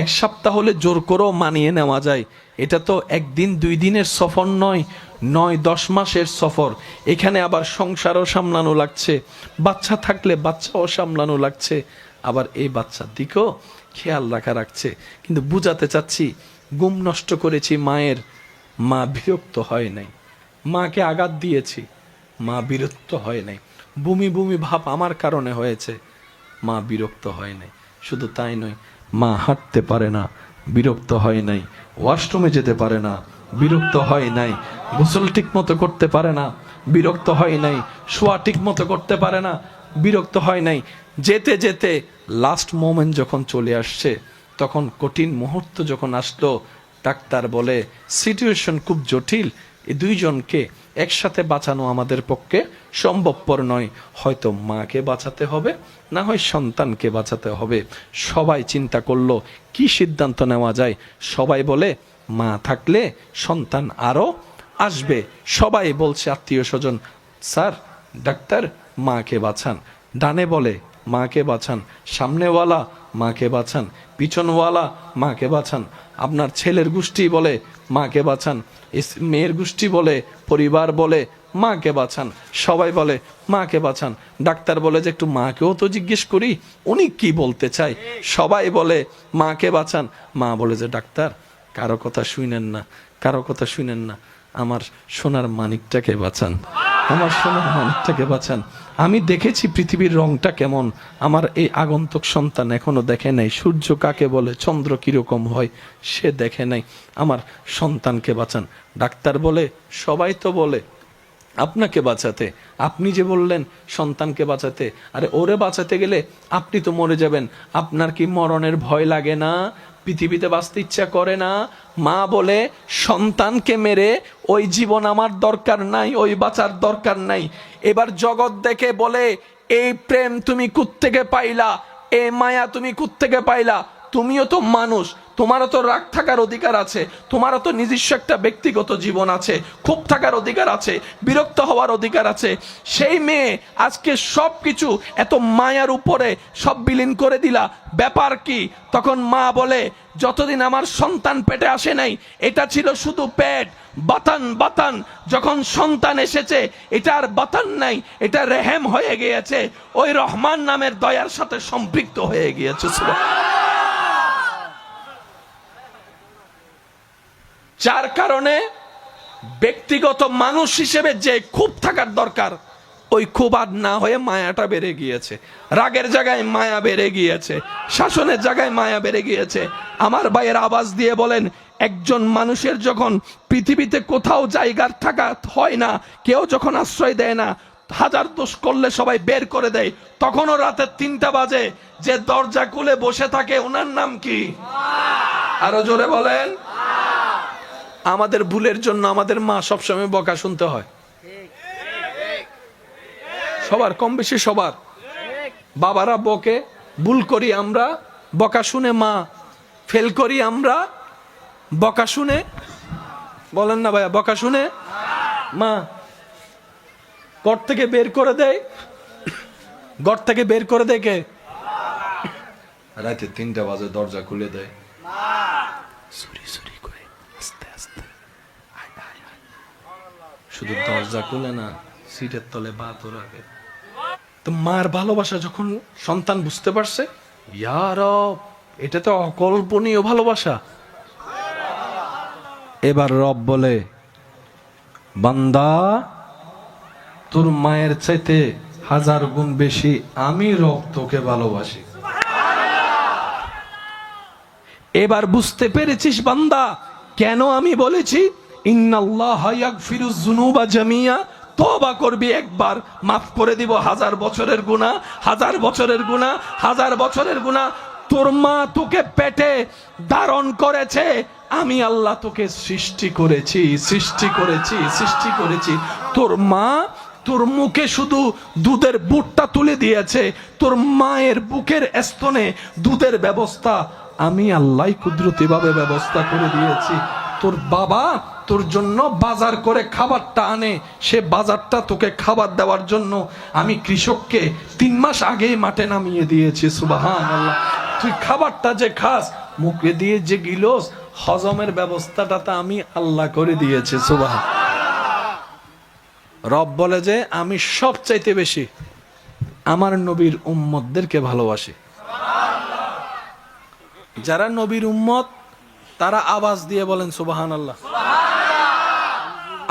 এক সপ্তাহ হলে জোর করেও মানিয়ে নেওয়া যায়। এটা তো একদিন দুই দিনের সফর নয়, 9-10 মাসের সফর। এখানে আবার সংসারও সামলানো লাগছে, বাচ্চা থাকলে বাচ্চাও সামলানো লাগছে, আবার এই বাচ্চার দিকেও খেয়াল রাখা রাখছে। কিন্তু বুঝাতে চাচ্ছি, ঘুম নষ্ট করেছি মায়ের, মা বিরক্ত হয় নাই। মাকে আঘাত দিয়েছি, মা বিরক্ত হয় নাই। বমি বমি ভাব আমার কারণে হয়েছে, মা বিরক্ত হয় নাই। শুধু তাই নয়, মা হাঁটতে পারে না, বিরক্ত হয় নাই। ওয়াশরুমে যেতে পারে না, বিরক্ত হয় নাই। গোসল ঠিক মতো করতে পারে না, বিরক্ত হয় নাই। শোয়া ঠিক মতো করতে পারে না, বিরক্ত হয় নাই। যেতে যেতে লাস্ট মোমেন্ট যখন চলে আসছে, তখন কঠিন মুহূর্ত যখন আসলো, ডাক্তার বলে সিচুয়েশন খুব জটিল, এই দুইজনকে একসাথে বাঁচানো আমাদের পক্ষে সম্ভবপর নয়। হয়তো মাকে বাঁচাতে হবে, না হয় সন্তানকে বাঁচাতে হবে। সবাই চিন্তা করলো কি সিদ্ধান্ত নেওয়া যায়। সবাই বলে মা থাকলে সন্তান আরো আসবে। সবাই বলছে আত্মীয় স্বজন, স্যার ডাক্তার মাকে বাঁচান। ডানে বলে মাকে বাঁচান, সামনেওয়ালা মাকে বাঁচান, পিছনওয়ালা মাকে বাঁচান। আপনার ছেলের গোষ্ঠী বলে মাকে বাঁচান, মেয়ের গোষ্ঠী বলে, পরিবার বলে মাকে বাঁচান, সবাই বলে মাকে বাঁচান। ডাক্তার বলে যে একটু মাকেও তো জিজ্ঞেস করি উনি কি বলতে চায়। সবাই বলে মাকে বাঁচান। মা বলে যে ডাক্তার কারো কথা শুনেন না, কারো কথা শুনেন না, আমার সোনার মানিকটাকে বাঁচান, আমার সোনার মানিকটাকে বাঁচান। আমি দেখেছি পৃথিবীর রংটা কেমন, আমার এই আগন্তুক সন্তান এখনো দেখে নাই। সূর্য কাকে বলে, চন্দ্র কিরকম হয় সে দেখে নাই, আমার সন্তানকে বাঁচান। ডাক্তার বলে সবাই তো বলে আপনাকে বাঁচাতে, আপনি যে বললেন সন্তানকে বাঁচাতে, আরে ওরে বাঁচাতে গেলে আপনি তো মরে যাবেন, আপনার কি মরণের ভয় লাগে না? পৃথিবীতে বাঁচতে ইচ্ছা করে না? মা বলে সন্তানকে মেরে ওই জীবন আমার দরকার নাই, ওই বাঁচার দরকার নাই। এবার জগৎ দেখে বলে এই প্রেম তুমি কুত্থেকে পাইলা, এই মায়া তুমি কুত্থেকে পাইলা? তুমিও তো মানুষ, তোমারও তো রাগ থাকার অধিকার আছে, তোমারও তো নিজস্ব একটা ব্যক্তিগত জীবন আছে, ক্ষোভ থাকার অধিকার আছে, বিরক্ত হওয়ার অধিকার আছে। সেই মেয়ে আজকে সব কিছু এত মায়ার উপরে সব বিলীন করে দিলা, ব্যাপার কি? তখন মা বলে, যতদিন আমার সন্তান পেটে আসে নাই এটা ছিল শুধু পেট, বাতান বাতান, যখন সন্তান এসেছে এটা আর বাতান নাই, এটা রেহেম হয়ে গিয়েছে, ওই রহমান নামের দয়ার সাথে সম্পৃক্ত হয়ে গিয়েছে। যার কারণে ব্যক্তিগত মানুষ হিসেবে যে ক্ষোভ থাকার দরকার, ওই ক্ষোভ আর না হয়ে মায়াটা বেড়ে গিয়েছে, রাগের জায়গায় মায়া বেড়ে গিয়েছে, শাসনের জায়গায় মায়া বেড়ে গিয়েছে। আমার ভাইয়ের আওয়াজ দিয়ে বলেন, একজন মানুষের যখন পৃথিবীতে কোথাও জায়গার থাকা হয় না, কেউ যখন আশ্রয় দেয় না, হাজার দোষ করলে সবাই বের করে দেয়, তখনও রাতে 3টা বাজে যে দরজা খুলে বসে থাকে ওনার নাম কি? আরো জোরে বলেন। আমাদের ভুলের জন্য আমাদের মা সবসময় বকা শুনতে হয়, সবার, কম বেশি সবার। বাবারা বকে, ভুল করি আমরা, বকা শুনে মা, ফেল করি আমরা, বকা শুনে, বলেন না ভাইয়া, বকা শুনে মা ঘর থেকে বের করে দেয়। ঘর থেকে বের করে দেয় কে? রাতে 3টা বাজে দরজা খুলে দেয়, সুরি সুরি করে আস্তে আস্তে, শুধু দরজা খুলে না, সিটের তলে বাতও রাখে। তো মার ভালোবাসা যখন সন্তান বুঝতে পারছে, ইয়া রব, এটা তো অকল্পনীয় ভালোবাসা। এবার রব বলে, বান্দা, তোর মায়ের চাইতে 1000 গুণ বেশি আমি রব তোকে ভালোবাসি। এবার বুঝতে পেরেছিস বান্দা, কেন আমি বলেছি ইন্নাল্লাহা ইয়াগফিরুয যুনুবা জামিয়া, তওবা করবি একবার, মাফ করে দিব 1000 বছরের গুনাহ, 1000 বছরের গুনাহ, 1000 বছরের গুনাহ। তোর মা তোকে পেটে ধারণ করেছে, আমি আল্লাহ তোকে সৃষ্টি করেছি, সৃষ্টি করেছি, সৃষ্টি করেছি। তোর মা তোর মুখে শুধু দুধের বুটটা তুলে দিয়েছে, তোর মায়ের বুকের স্তনে দুধের ব্যবস্থা আমি আল্লাহ কুদরতি ভাবে ব্যবস্থা করে দিয়েছি। তোর বাবা তোর জন্য বাজার করে খাবারটা আনে, সে বাজারটা তোকে খাবার দেওয়ার জন্য আমি কৃষককে 3 মাস আগেই মাঠে নামিয়ে দিয়েছি। সুবহানাল্লাহ। তুই খাবারটা যে খাস, মুখে দিয়ে যে গিলোস, হজমের ব্যবস্থাটা তা আমি আল্লাহ করে দিয়েছি। সুবহান। রব বলে যে আমি সবচাইতে বেশি আমার নবীর উম্মতদেরকে ভালোবাসি। যারা নবীর উম্মত তারা আওয়াজ দিয়ে বলেন সুবহানাল্লাহ।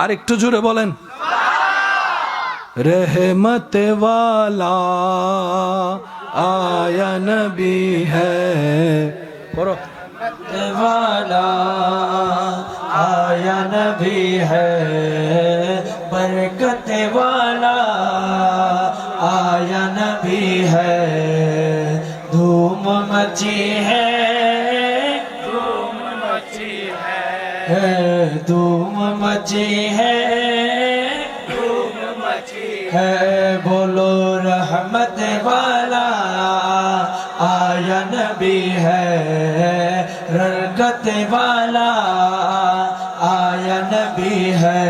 আর একটু জোরে বলেন, रहमत वाला आया नबी है, पढ़ो, वाला आया नबी है, बरकत वाला आया नबी है, धूम मची है, धूम मची है, धूम मची है, है, बोलो रहमत वाला आया नबी है, बरकत वाला आया नबी है,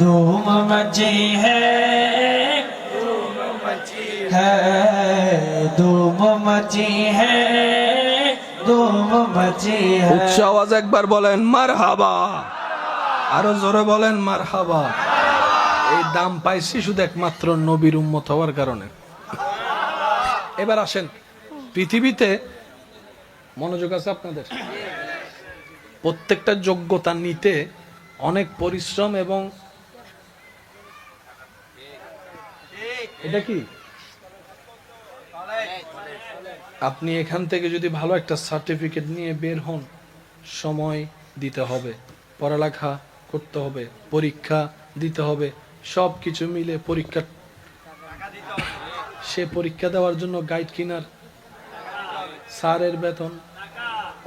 धूम मची है, धूम मची है, धूम मची है, धूम मची है। উচ্চ আওয়াজ একবার বলেন মারহাবা, আরো জোরে বলেন মারহাবা। এই দাম পাইছি শুধু একমাত্র নবীর উম্মত হওয়ার কারণে। এবার আসেন, পৃথিবীতে মনোযোগ আছে আপনাদের, প্রত্যেকটা যোগ্যতা নিতে অনেক পরিশ্রম এবং এটা কি আপনি এখান থেকে যদি ভালো একটা সার্টিফিকেট নিয়ে বের হন, সময় দিতে হবে, পড়ালেখা করতে হবে, পরীক্ষা দিতে হবে, সব কিছু মিলে পরীক্ষা, সে পরীক্ষা দেওয়ার জন্য গাইড কিনার, স্যারের বেতন,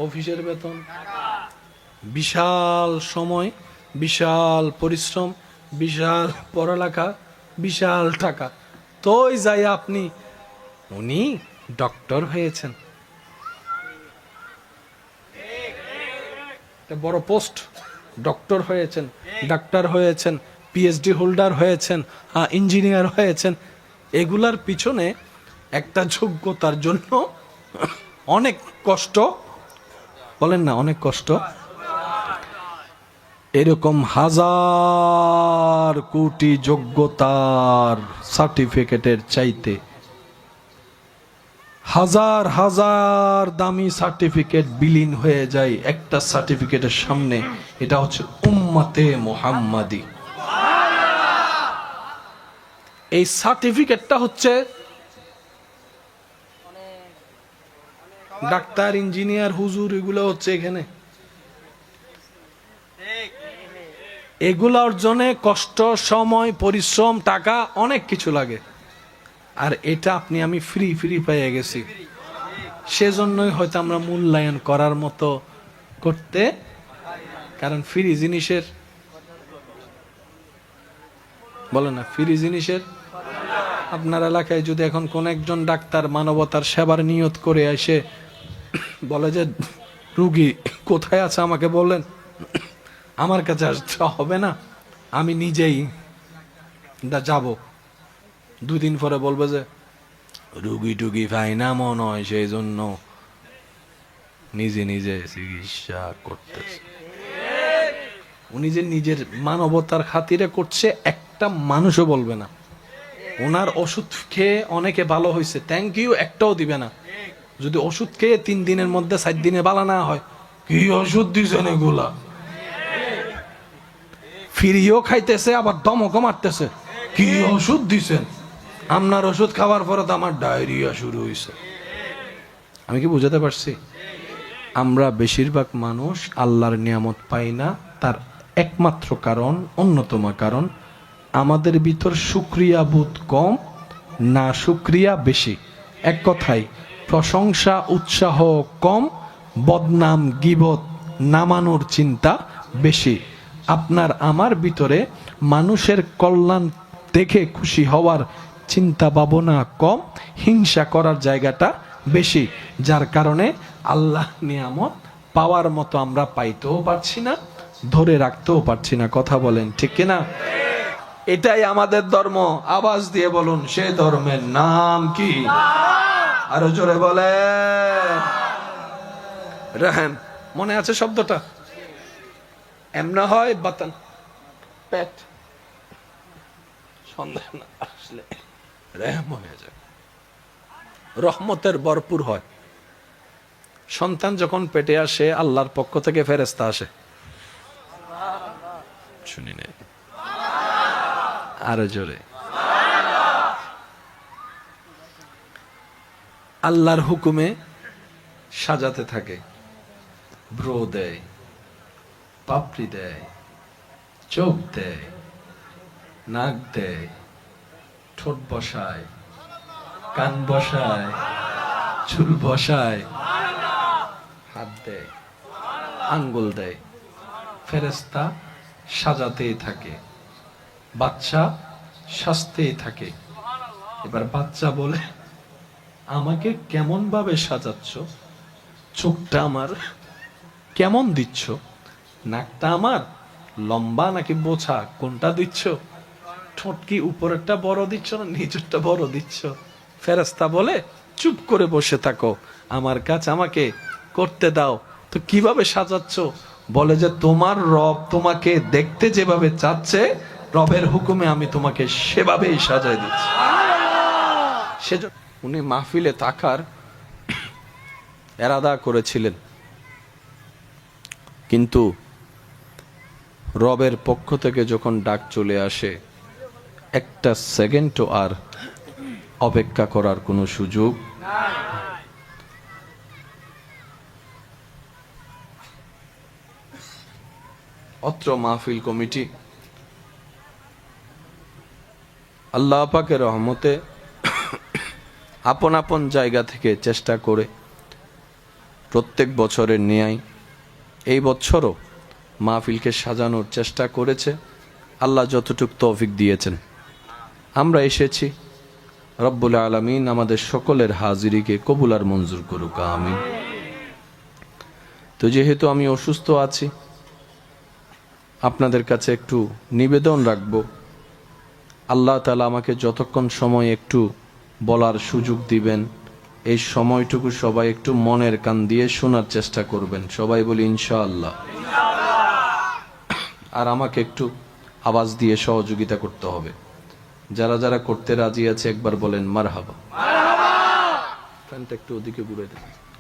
অফিসের বেতন, বিশাল সময়, বিশাল পরিশ্রম, বিশাল পড়ালেখা, বিশাল টাকা। তোই যাই আপনি, উনি ডক্টর হয়েছেন, একটা বড় পোস্ট, ডক্টর হয়েছেন, ডাক্তার হয়েছেন, পিএইচডি হোল্ডার হয়েছেন, ইঞ্জিনিয়ার হয়েছেন, এগুলার পিছনে একটা যোগ্যতার জন্য অনেক কষ্ট, বলেন না অনেক কষ্ট। এরকম হাজার কোটি যোগ্যতার সার্টিফিকেটের চাইতে হাজার হাজার দামি সার্টিফিকেট বিলীন হয়ে যায় একটা সার্টিফিকেটের সামনে। এটা হচ্ছে উম্মতে মুহাম্মাদি। এই সার্টিফিকেটটা হচ্ছে ডাক্তার, ইঞ্জিনিয়ার, হুজুর, এগুলো হচ্ছে এখানে। এগুলো অর্জনে কষ্ট, সময়, পরিশ্রম, টাকা অনেক কিছু লাগে। আর এটা আপনি আমি ফ্রি ফ্রি পেয়ে গেছি, সেজন্যই হয়তো আমরা মূল্যায়ন করার মতো করতে, কারণ ফ্রি জিনিসের, বলেন না ফ্রি জিনিসের। আপনার এলাকায় যদি এখন কোন একজন ডাক্তার মানবতার সেবার নিয়ত করে এসে বলে যে রুগী কোথায় আছে আমাকে বলেন, আমার কাছে আসতে হবে না, আমি নিজেই যাব, 2 দিন পরে বলবে যে রুগী টুগি পাই না মনে হয়, সেই জন্য নিজে নিজে চিকিৎসা করতেছে। উনি যে নিজের মানবতার খাতিরে করছে একটা মানুষও বলবে না। ওনার ওষুধ খেয়ে অনেকে ভালো হয়েছে, থ্যাংক ইউ একটাও দিবে না। যদি ওষুধ খেয়ে 3 দিনের মধ্যে 4 দিনে ভালো না হয়, কি ওষুধ দিছেন এগুলা, ফিরিও খাইতেছে আবার দমকও মারতেছে, কি ওষুধ দিছেন, আপনার ওষুধ খাওয়ার পরে তো আমার ডায়রিয়া শুরু হয়েছে। আমি কি বুঝাতে পারছি? আমরা বেশিরভাগ মানুষ আল্লাহর নিয়ামত পাই না, তার একমাত্র কারণ, অন্যতম কারণ, আমাদের ভিতর শুকরিয়া বোধ কম, না শুকরিয়া বেশি। এক কথায় প্রশংসা উৎসাহ কম, বদনাম গীবত নামানোর চিন্তা বেশি। আপনার আমার ভিতরে মানুষের কল্যাণ দেখে খুশি হওয়ার চিন্তা ভাবনা কম, হিংসা করার জায়গাটা বেশি, যার কারণে আল্লাহ নিয়ামত পাওয়ার মতো আমরা পাইতেও পারছি না, ধরে রাখতেও পারছি না। কথা বলেন ঠিক কিনা? এটাই আমাদের ধর্ম। আওয়াজ দিয়ে বলুন, সে ধর্মের নাম কি? আরো জোরে বলে রহম। মনে আছে শব্দটা? এমনা হয় বাতান পেট, সন্দেহ না আসলে রহম হয়ে যায়, রহমতের ভরপুর হয়। সন্তান যখন পেটে আসে আল্লাহর পক্ষ থেকে ফেরেশতা আসে, শুনি নেই আরো জোরে, আল্লাহর হুকুমে সাজাতে থাকে, ব্রো দেয়, পাপড়ি দেয়, চোখ দেয়, নাক দেয়, ঠোঁট বসায়, কান বসায়, চুল বসায়, হাত দেয়, আঙ্গুল দেয়। ফেরেশতা সাজাতেই থাকে, বাচ্চা সাজতেই থাকে। এবার বাচ্চা বলে, আমাকে কেমন ভাবে সাজাচ্ছ, চোখটা আমার কেমন দিচ্ছ, নাকটা আমার লম্বা নাকি বোঝা, কোনটা দিচ্ছ, ঠোঁট কি উপরেরটা বড় দিচ্ছ না নিচেরটা বড় দিচ্ছ? ফেরেশতা বলে, চুপ করে বসে থাকো, আমার কাজ আমাকে করতে দাও। তো কিভাবে সাজাচ্ছ? বলে যে তোমার রব তোমাকে দেখতে যেভাবে চাচ্ছে, রবের হুকুমে আমি তোমাকে সেভাবেই সাজাই দিচ্ছি। সেজন্য উনি মাহফিলে থাকার এরাদা করেছিলেন, কিন্তু রবের পক্ষ থেকে যখন ডাক চলে আসে, একটা সেকেন্ডও আর অপেক্ষা করার কোনো সুযোগ। অত্র মাহফিল কমিটি আল্লাহ পাকের রহমতে আপন আপন জায়গা থেকে চেষ্টা করে প্রত্যেক বছরের ন্যায় এই বছরও মাহফিলকে সাজানোর চেষ্টা করেছে। আল্লাহ যতটুকু তৌফিক দিয়েছেন আমরা এসেছি। রব্বুল আলামিন আমাদের সকলের হাজিরিকে কবুল আর মঞ্জুর করুক, আমিন। তো যেহেতু আমি অসুস্থ আছি, আপনাদের কাছে একটু নিবেদন রাখবো, আল্লাহ তাআলা আমাকে যতক্ষণ সময় একটু বলার সুযোগ দিবেন, এই সময়টুকু সবাই একটু মনের কান দিয়ে শোনার চেষ্টা করবেন। সবাই বলি ইনশাআল্লাহ। আর আমাকে একটু আওয়াজ দিয়ে সহযোগিতা করতে হবে। যারা যারা করতে রাজি আছে একবার বলেন মারহাবা। ফ্যানটা একটু ওদিকে ঘুরে দেন।